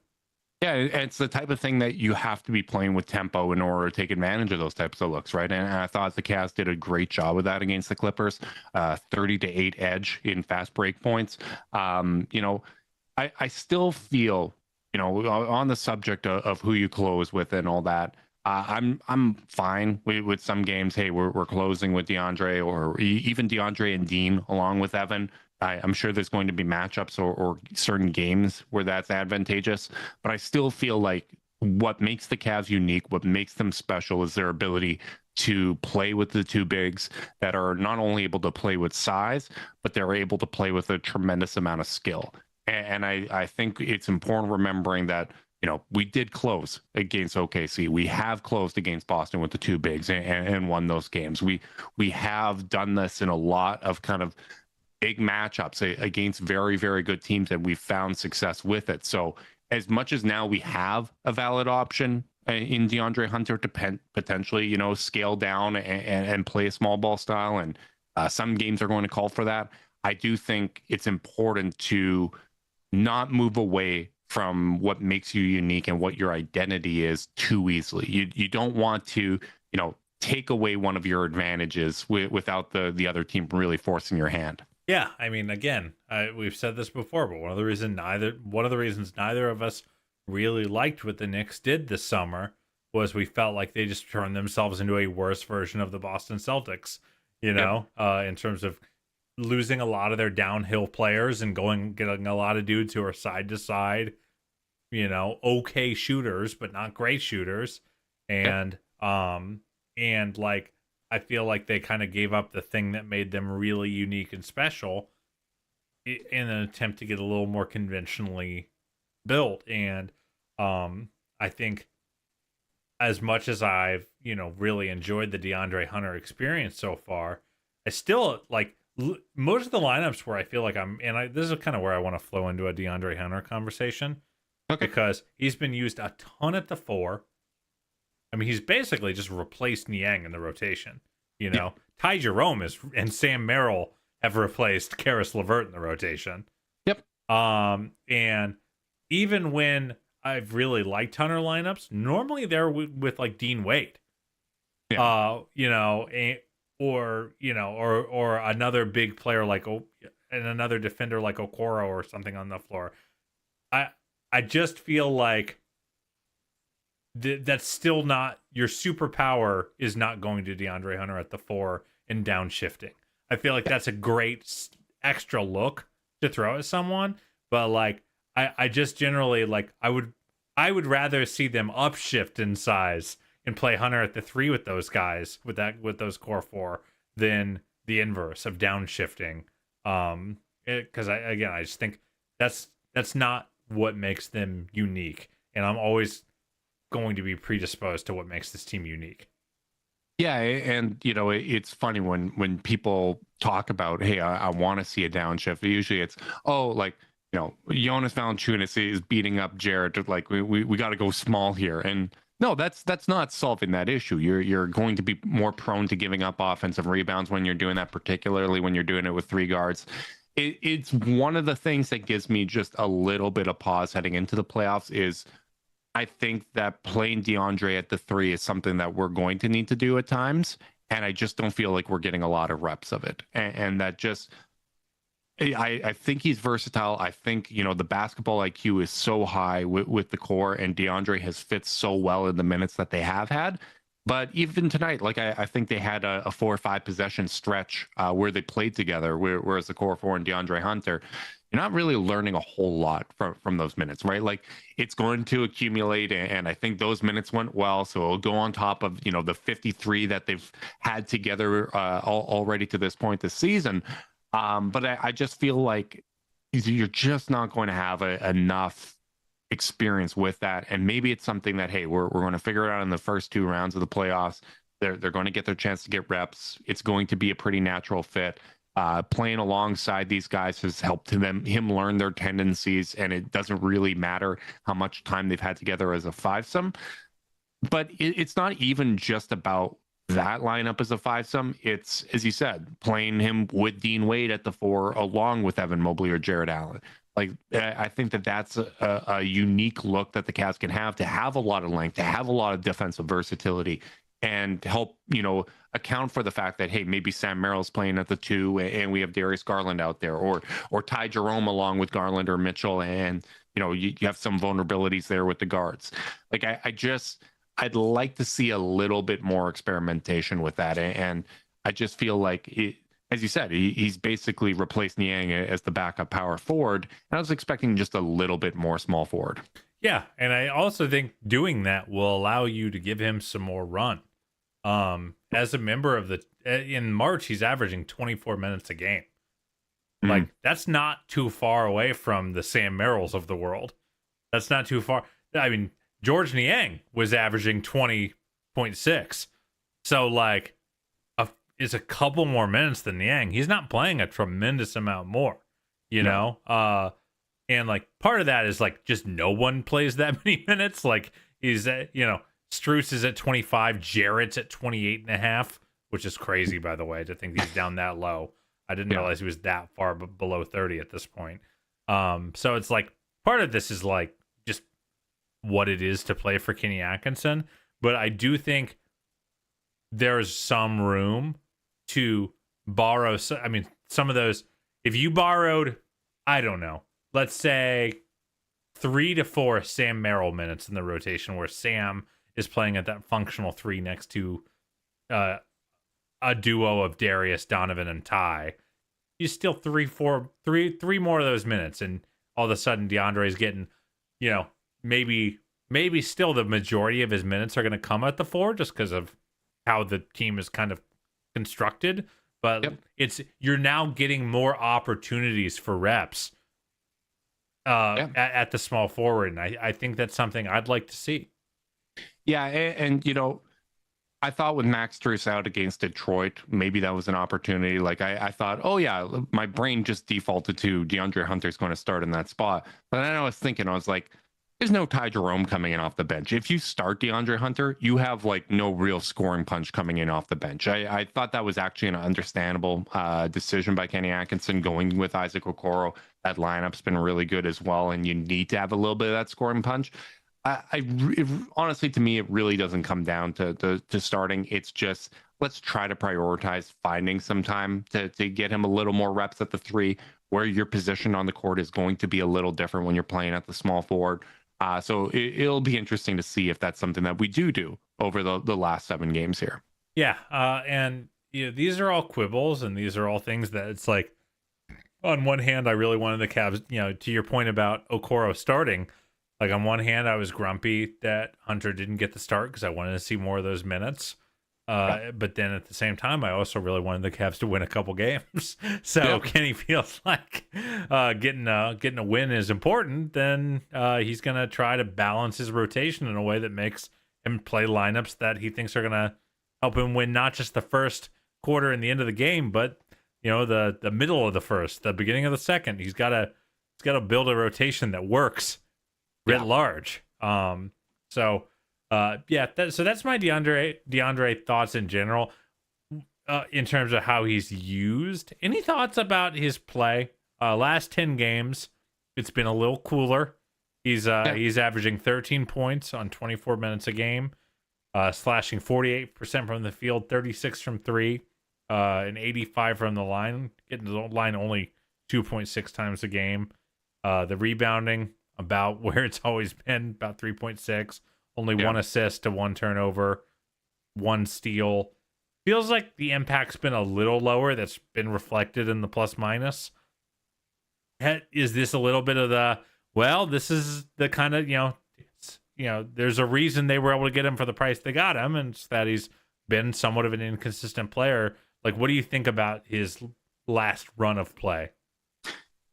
Yeah, it's the type of thing that you have to be playing with tempo in order to take advantage of those types of looks, right? And I thought the Cavs did a great job with that against the Clippers. 30-8 edge in fast break points. I still feel, on the subject of who you close with and all that, I'm fine with some games. Hey, we're closing with DeAndre or even DeAndre and Dean along with Evan. I'm sure there's going to be matchups or certain games where that's advantageous, but I still feel like what makes the Cavs unique, what makes them special, is their ability to play with the 2 bigs that are not only able to play with size, but they're able to play with a tremendous amount of skill. And I think it's important remembering that, we did close against OKC. We have closed against Boston with the 2 bigs and won those games. We have done this in a lot of kind of big matchups against very, very good teams, and we've found success with it. So as much as now we have a valid option in DeAndre Hunter to potentially, scale down and play a small ball style, and some games are going to call for that, I do think it's important to not move away from what makes you unique and what your identity is too easily. You don't want to, take away one of your advantages without the other team really forcing your hand. Yeah, I mean, again, we've said this before, but one of the reasons neither of us really liked what the Knicks did this summer was we felt like they just turned themselves into a worse version of the Boston Celtics, in terms of losing a lot of their downhill players and getting a lot of dudes who are side to side, okay shooters, but not great shooters. And, like, I feel like they kind of gave up the thing that made them really unique and special in an attempt to get a little more conventionally built. And I think as much as I've, really enjoyed the DeAndre Hunter experience so far, I still, like, most of the lineups where I feel like this is kind of where I want to flow into a DeAndre Hunter conversation. Okay. Because he's been used a ton at the 4. I mean, he's basically just replaced Niang in the rotation. You know, Ty Jerome and Sam Merrill have replaced Karis LeVert in the rotation. Yep. And even when I've really liked Hunter lineups, normally they're with like Dean Wade. Yeah. Or another big player and another defender like Okoro or something on the floor. I just feel like that's still not your superpower is not going to DeAndre Hunter at the 4 and downshifting. I feel like that's a great extra look to throw at someone, but like I just generally like I would rather see them upshift in size and play Hunter at the 3 with those guys with those core 4 than the inverse of downshifting. Because I just think that's not what makes them unique, and I'm always going to be predisposed to what makes this team unique. Yeah, and it's funny when people talk about, hey, I want to see a downshift. Usually it's Jonas Valanciunas is beating up Jarrett. Like we got to go small here, and no, that's not solving that issue. You're going to be more prone to giving up offensive rebounds when you're doing that, particularly when you're doing it with 3 guards. It's one of the things that gives me just a little bit of pause heading into the playoffs is I think that playing DeAndre at the 3 is something that we're going to need to do at times. And I just don't feel like we're getting a lot of reps of it. And that just, I think he's versatile. I think, the basketball IQ is so high with the core, and DeAndre has fit so well in the minutes that they have had. But even tonight, like I think they had a 4 or 5 possession stretch where they played together, whereas the core 4 and DeAndre Hunter, you're not really learning a whole lot from those minutes, right? Like it's going to accumulate, and I think those minutes went well, so it'll go on top of the 53 that they've had together already to this point this season. But I just feel like you're just not going to have enough experience with that, and maybe it's something that, hey, we're going to figure it out in the first 2 rounds of the playoffs. They're going to get their chance to get reps. It's going to be a pretty natural fit. Playing alongside these guys has helped him learn their tendencies, and it doesn't really matter how much time they've had together as a 5-some. But it's not even just about that lineup as a 5-some. It's, as you said, playing him with Dean Wade at the 4 along with Evan Mobley or Jared Allen. Like, I think that's a unique look that the Cavs can have, to have a lot of length, to have a lot of defensive versatility, and help, account for the fact that, hey, maybe Sam Merrill's playing at the 2 and we have Darius Garland out there, or Ty Jerome along with Garland or Mitchell, and, you have some vulnerabilities there with the guards. Like, I'd like to see a little bit more experimentation with that. And I just feel like as you said, he's basically replaced Niang as the backup power forward. And I was expecting just a little bit more small forward. Yeah, and I also think doing that will allow you to give him some more run. As a member of in March, he's averaging 24 minutes a game. Like, that's not too far away from the Sam Merrills of the world. That's not too far. I mean, George Niang was averaging 20.6. So, like, it's a couple more minutes than Niang. He's not playing a tremendous amount more, you know? And, like, part of that is, like, just no one plays that many minutes. Like, he's, Strus is at 25. Jarrett's at 28.5, which is crazy, by the way, to think he's down that low. I didn't realize he was that far below 30 at this point. So it's, like, part of this is, like, just what it is to play for Kenny Atkinson. But I do think there's some room to borrow. Some of those, if you borrowed, I don't know, let's say 3 to 4 Sam Merrill minutes in the rotation, where Sam is playing at that functional 3 next to a duo of Darius, Donovan, and Ty. You still three more of those minutes, and all of a sudden DeAndre's getting, maybe still the majority of his minutes are going to come at the 4, just because of how the team is kind of constructed. But you're now getting more opportunities for reps at the small forward, and I think that's something I'd like to see. Yeah, and I thought with Max Strus out against Detroit, maybe that was an opportunity. Like I thought, oh yeah, my brain just defaulted to DeAndre Hunter's going to start in that spot. But then I was thinking, I was like, there's no Ty Jerome coming in off the bench. If you start DeAndre Hunter, you have like no real scoring punch coming in off the bench. I thought that was actually an understandable decision by Kenny Atkinson going with Isaac Okoro. That lineup's been really good as well, and you need to have a little bit of that scoring punch. Honestly, to me, it really doesn't come down to starting. It's just let's try to prioritize finding some time to get him a little more reps at the three, where your position on the court is going to be a little different when you're playing at the small forward. So it'll be interesting to see if that's something that we do over the last 7 games here. Yeah, and these are all quibbles, and these are all things that it's like, on one hand, I really wanted the Cavs, to your point about Okoro starting. Like, on one hand, I was grumpy that Hunter didn't get the start because I wanted to see more of those minutes. But then at the same time, I also really wanted the Cavs to win a couple games. So Kenny feels like getting a win is important. Then he's going to try to balance his rotation in a way that makes him play lineups that he thinks are going to help him win not just the first quarter and the end of the game, but the middle of the first, the beginning of the second. He's got to build a rotation that works writ large. So that's my DeAndre thoughts in general. In terms of how he's used, any thoughts about his play? Last 10 games, it's been a little cooler. He's averaging 13 points on 24 minutes a game, slashing 48% from the field, 36 from 3, and 85 from the line. Getting to the line only 2.6 times a game. The rebounding about where it's always been, about 3.6. Only 1 assist to 1 turnover, 1 steal. Feels like the impact's been a little lower. That's been reflected in the plus minus. Is this a little bit of this is the kind of, there's a reason they were able to get him for the price they got him, and it's that he's been somewhat of an inconsistent player. Like, what do you think about his last run of play?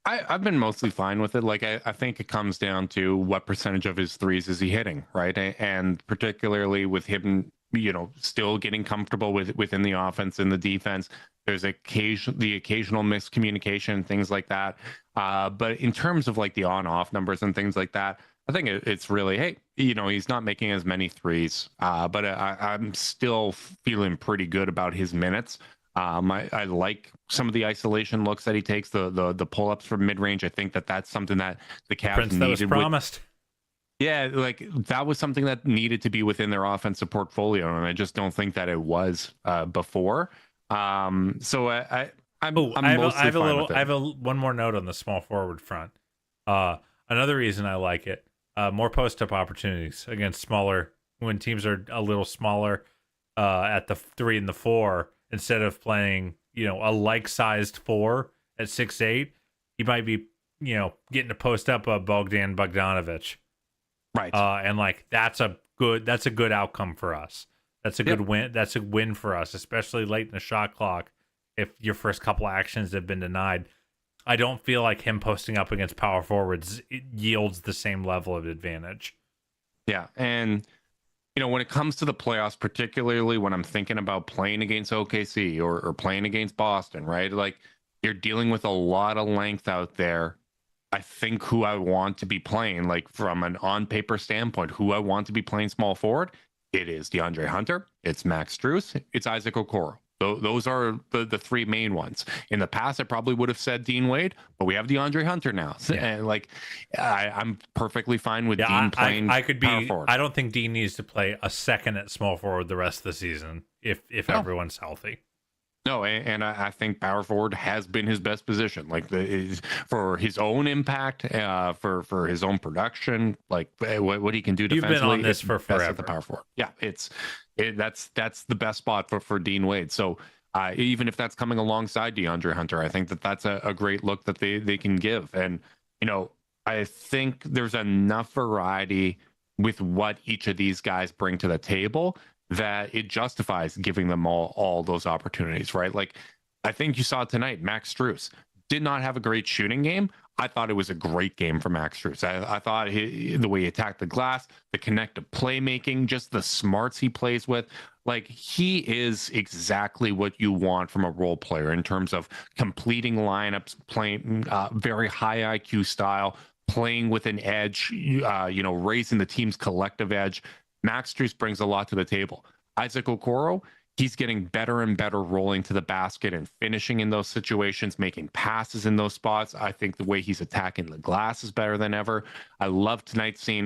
I've been mostly fine with it. Like, I think it comes down to what percentage of his threes is he hitting, right? And particularly with him, still getting comfortable within the offense and the defense. There's the occasional miscommunication and things like that. But in terms of like the on-off numbers and things like that, I think it's really, hey, he's not making as many threes, but I'm still feeling pretty good about his minutes. I like some of the isolation looks that he takes, the pull-ups from mid-range. I think that's something that the Cavs needed. That was promised. Like that was something that needed to be within their offensive portfolio, and I just don't think that it was before. So I have one more note on the small forward front. Another reason I like it, more post-up opportunities against smaller, when teams are a little smaller at the 3 and the 4. Instead of playing, a like-sized 4 at 6'8", he might be, getting to post up a Bogdan Bogdanovic. Right. And like that's a good outcome for us. That's a good win. That's a win for us, especially late in the shot clock. If your first couple actions have been denied, I don't feel like him posting up against power forwards yields the same level of advantage. Yeah, and when it comes to the playoffs, particularly when I'm thinking about playing against OKC or playing against Boston, right? Like, you're dealing with a lot of length out there. I think who I want to be playing, like from an on-paper standpoint, who I want to be playing small forward, it is DeAndre Hunter, it's Max Strus, it's Isaac Okoro. Those are the 3 main ones. In the past, I probably would have said Dean Wade, but we have DeAndre Hunter now. And like, I'm perfectly fine with Dean playing power forward. I don't think Dean needs to play a second at small forward the rest of the season if everyone's healthy. No, and I think power forward has been his best position, like for his own impact, for his own production, like what he can do defensively. You've been on this for forever. At the power forward, that's the best spot for Dean Wade. So even if that's coming alongside DeAndre Hunter, I think that's a great look that they can give. And I think there's enough variety with what each of these guys bring to the table that it justifies giving them all those opportunities, right? Like, I think you saw tonight, Max Strus did not have a great shooting game. I thought it was a great game for Max Strus. I thought the way he attacked the glass, the connective playmaking, just the smarts he plays with, Like, he is exactly what you want from a role player in terms of completing lineups, playing very high IQ style, playing with an edge, raising the team's collective edge. Max Strus brings a lot to the table. Isaac Okoro, he's getting better and better rolling to the basket and finishing in those situations, making passes in those spots. I think the way he's attacking the glass is better than ever. I love tonight seeing,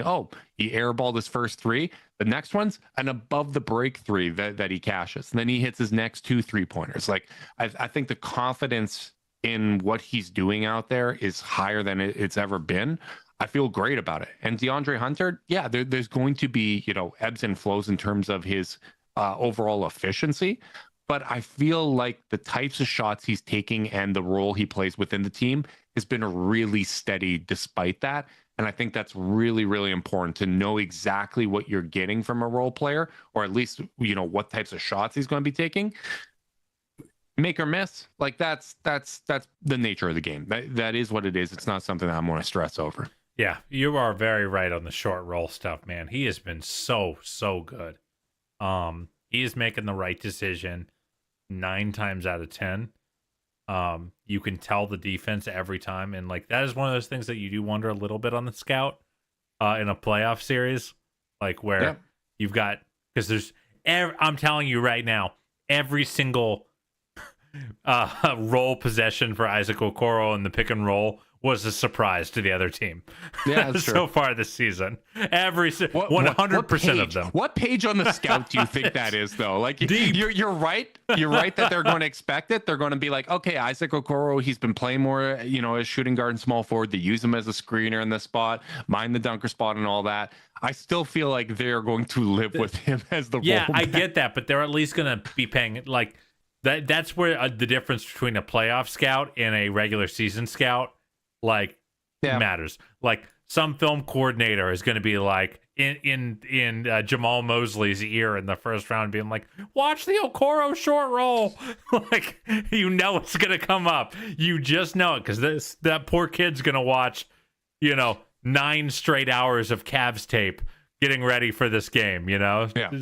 he airballed his first three. The next one's an above the break three that he cashes. And then he hits his next 2 3-pointers. Like, I think the confidence in what he's doing out there is higher than it's ever been. I feel great about it. And DeAndre Hunter, there's going to be, ebbs and flows in terms of his overall efficiency. But I feel like the types of shots he's taking and the role he plays within the team has been really steady despite that. And I think that's really, really important to know exactly what you're getting from a role player, or at least, what types of shots he's going to be taking. Make or miss, like that's the nature of the game. That is what it is. It's not something that I'm going to stress over. Yeah, you are very right on the short roll stuff, man. He has been so good. He is making the right decision 9 times out of 10. You can tell the defense every time, and like that is one of those things that you do wonder a little bit on the scout in a playoff series, like where you've got, because there's I'm telling you right now, every single roll possession for Isaac Okoro in the pick and roll was a surprise to the other team. Yeah, that's true. So far this season, 100% of them. What page on the scout do you think that is, though? Like, you're right. You're right that they're going to expect it. They're going to be like, okay, Isaac Okoro, he's been playing more, as shooting guard and small forward. They use him as a screener in this spot, mind the dunker spot and all that. I still feel like they're going to live with him as the yeah, rollback. I get that, but they're at least going to be paying like that. That's where the difference between a playoff scout and a regular season scout matters. Like, some film coordinator is going to be like in Jamal Mosley's ear in the first round, being like, watch the Okoro short roll. Like, it's going to come up. You just know it, because that poor kid's going to watch 9 straight hours of Cavs tape getting ready for this game.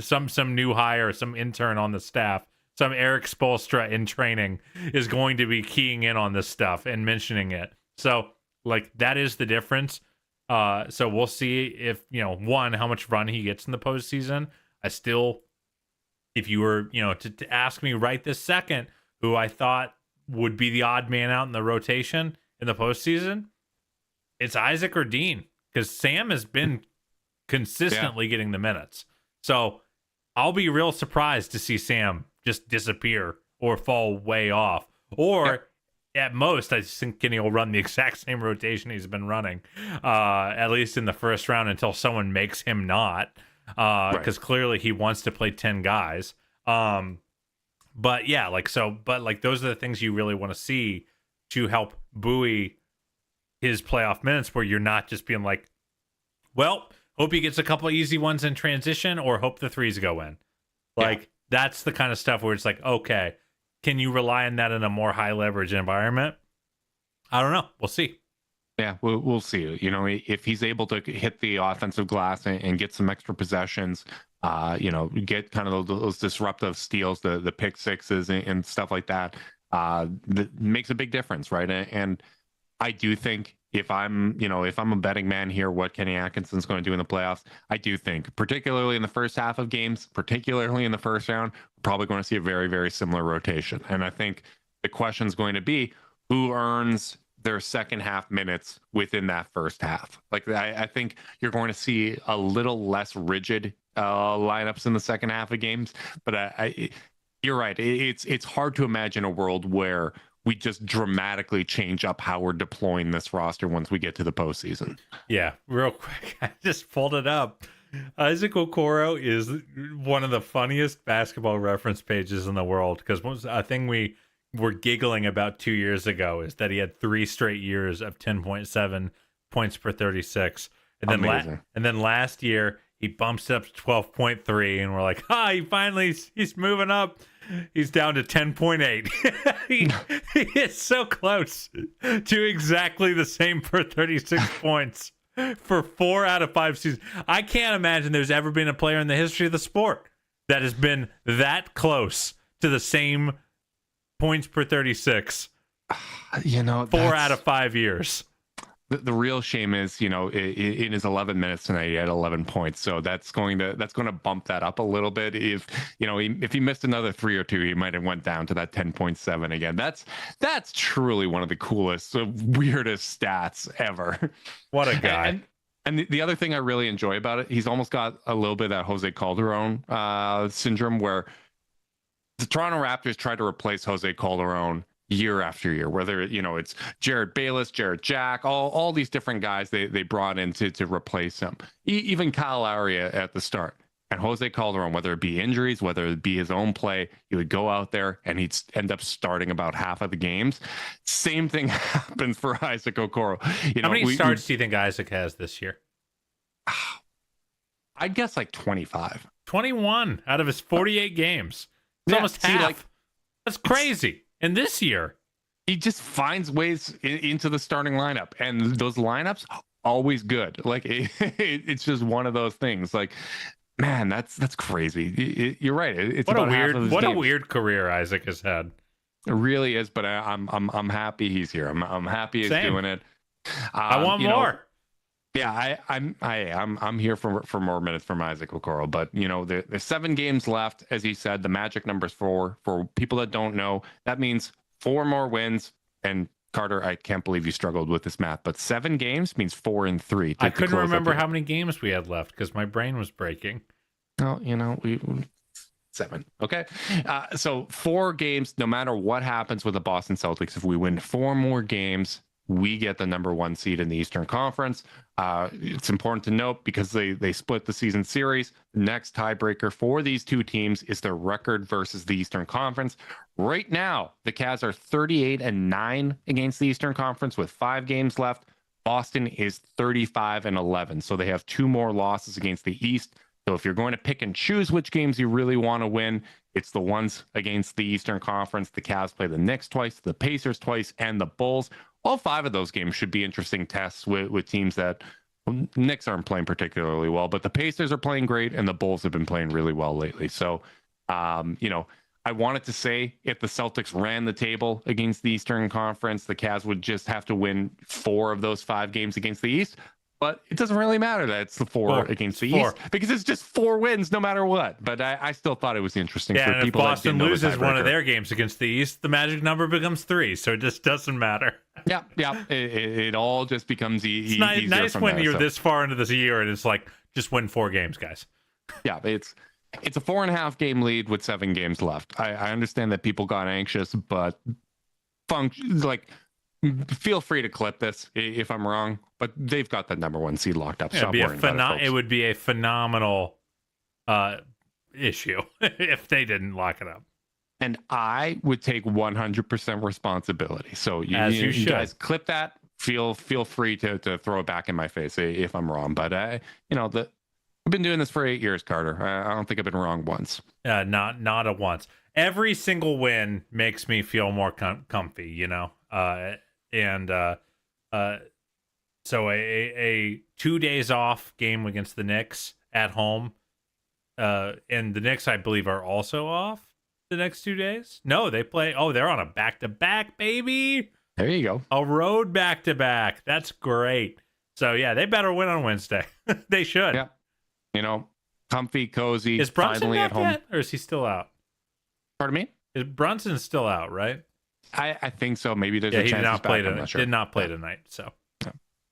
Some new hire, some intern on the staff, some Eric Spoelstra in training is going to be keying in on this stuff and mentioning it. So, like, that is the difference. So we'll see if, how much run he gets in the postseason. If you were, to ask me right this second who I thought would be the odd man out in the rotation in the postseason, it's Isaac or Dean, because Sam has been consistently getting the minutes. So I'll be real surprised to see Sam just disappear or fall way off. Or at most, I think Kenny will run the exact same rotation he's been running, at least in the first round, until someone makes him not, because clearly he wants to play 10 guys. But those are the things you really want to see to help buoy his playoff minutes, where you're not just being like, well, hope he gets a couple of easy ones in transition, or hope the threes go in. That's the kind of stuff where it's like, okay, can you rely on that in a more high leverage environment? I don't know. We'll see. Yeah, we'll see. If he's able to hit the offensive glass and get some extra possessions, get kind of those disruptive steals, the pick sixes and stuff like that, that makes a big difference, right? And I do think if I'm a betting man here, what Kenny Atkinson's going to do in the playoffs, I do think, particularly in the first half of games, particularly in the first round, we're probably going to see a very, very similar rotation. And I think the question is going to be who earns their second half minutes within that first half. Like, I think you're going to see a little less rigid lineups in the second half of games. But you're right. It's hard to imagine a world where we just dramatically change up how we're deploying this roster once we get to the postseason. Yeah, real quick, I just pulled it up. Isaac Okoro is one of the funniest basketball reference pages in the world, because a thing we were giggling about 2 years ago is that he had 3 straight years of 10.7 points per 36. And then last year he bumps it up to 12.3, and we're like, he's moving up. He's down to 10.8. he is so close to exactly the same per 36 points for 4 out of 5 seasons. I can't imagine there's ever been a player in the history of the sport that has been that close to the same points per 36. You know, 4 out of 5 years. The real shame is, you know, in his 11 minutes tonight, he had 11 points. So that's going to bump that up a little bit. If, you know, if he missed another 3 or 2, he might have went down to that 10.7 again. That's truly one of the coolest, weirdest stats ever. What a guy. And the other thing I really enjoy about it, he's almost got a little bit of that Jose Calderon syndrome, where the Toronto Raptors tried to replace Jose Calderon year after year, whether, you know, it's Jared Bayless, Jared Jack, all these different guys they brought in to replace him. Even Kyle Lowry at the start. And Jose Calderon, whether it be injuries, whether it be his own play, he would go out there and he'd end up starting about half of the games. Same thing happens for Isaac Okoro. You know, how many starts do you think Isaac has this year? I'd guess like 25. 21 out of his 48 games. It's almost half. Like, that's crazy. And this year, he just finds ways into the starting lineup, and those lineups always good. Like it's just one of those things. Like, man, that's crazy. You're right. It's what a weird career Isaac has had. It really is. But I'm happy he's here. I'm happy he's doing it. I want more. Yeah, I'm here for more minutes from Isaac Okoro, but you know, there's 7 games left. As he said, the magic number's 4. For people that don't know, that means 4 more wins. And Carter, I can't believe you struggled with this math, but 7 games means 4 and 3. I couldn't remember how many games we had left because my brain was breaking. Oh, you know, we 7. Okay. So 4 games, no matter what happens with the Boston Celtics, if we win 4 more games, we get the number 1 seed in the Eastern Conference. It's important to note because they split the season series. The next tiebreaker for these two teams is their record versus the Eastern Conference. Right now, the Cavs are 38-9 against the Eastern Conference with 5 games left. Boston is 35-11, so they have 2 more losses against the East. So if you're going to pick and choose which games you really want to win, it's the ones against the Eastern Conference. The Cavs play the Knicks twice, the Pacers twice, and the Bulls. All 5 of those games should be interesting tests with teams that Knicks aren't playing particularly well, but the Pacers are playing great and the Bulls have been playing really well lately. So, you know, I wanted to say if the Celtics ran the table against the Eastern Conference, the Cavs would just have to win 4 of those 5 games against the East. But it doesn't really matter that it's the 4 against the East because it's just 4 wins no matter what. But I still thought it was interesting for people. If Boston loses one of their games against the East, the magic number becomes 3. So it just doesn't matter. Yeah. It all just becomes easier. It's nice when you're this far into this year and it's like, just win 4 games, guys. Yeah, it's a 4.5 game lead with 7 games left. I understand that people got anxious, but feel free to clip this if I'm wrong, but they've got the number 1 seed locked up. Yeah, it would be a phenomenal issue if they didn't lock it up. And I would take 100% responsibility. So you guys clip that. Feel free to throw it back in my face if I'm wrong. But I've been doing this for 8 years, Carter. I don't think I've been wrong once. Not a once. Every single win makes me feel more comfy, you know. So a 2 days off game against the Knicks at home, and the Knicks, I believe, are also off the next 2 days. No, they play. Oh, they're on a back-to-back, baby. There you go. A road back-to-back. That's great. So yeah, they better win on Wednesday. They should. Yeah. You know, comfy, cozy. Is Brunson finally back at home yet, or is he still out? Pardon me? Is Brunson still out? Right. I think so. Maybe there's a chance he did not play tonight. Sure. Did not play tonight. So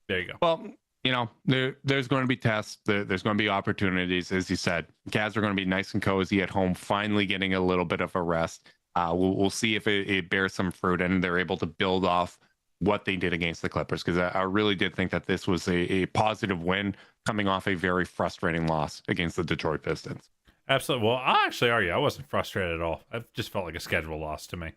there you go. Well, you know, there's going to be tests. There's going to be opportunities, as you said. Cavs are going to be nice and cozy at home, finally getting a little bit of a rest. We'll see if it bears some fruit and they're able to build off what they did against the Clippers, because I really did think that this was a positive win coming off a very frustrating loss against the Detroit Pistons. Absolutely. Well, I'll actually argue I wasn't frustrated at all. It just felt like a schedule loss to me.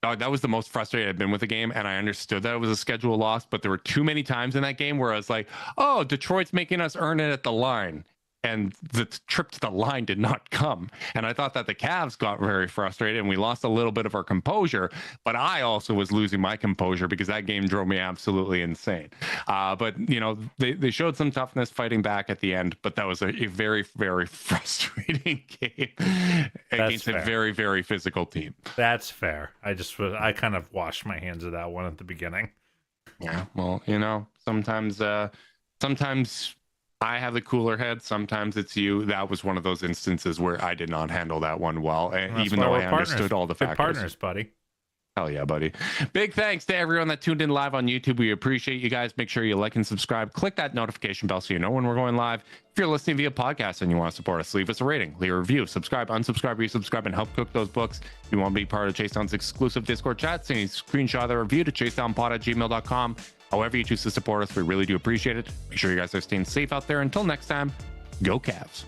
That was the most frustrated I've been with the game, and I understood that it was a schedule loss, but there were too many times in that game where I was like, oh, Detroit's making us earn it at the line. and the trip to the line did not come. And I thought that the Cavs got very frustrated and we lost a little bit of our composure, but I also was losing my composure because that game drove me absolutely insane. But, you know, they showed some toughness fighting back at the end, but that was a very, very frustrating game against a very, very physical team. That's fair. I kind of washed my hands of that one at the beginning. Yeah, well, you know, sometimes I have the cooler head. Sometimes it's you. That was one of those instances where I did not handle that one well, even though I understood all the factors. Good partners, buddy. Hell yeah, buddy. Big thanks to everyone that tuned in live on YouTube. We appreciate you guys. Make sure you like and subscribe. Click that notification bell so you know when we're going live. If you're listening via podcast and you want to support us, leave us a rating, leave a review, subscribe, unsubscribe, resubscribe, and help cook those books. If you want to be part of Chase Down's exclusive Discord chat, send a screenshot of the review to chasedownpod@gmail.com. However you choose to support us, we really do appreciate it. Make sure you guys are staying safe out there. Until next time, go Cavs.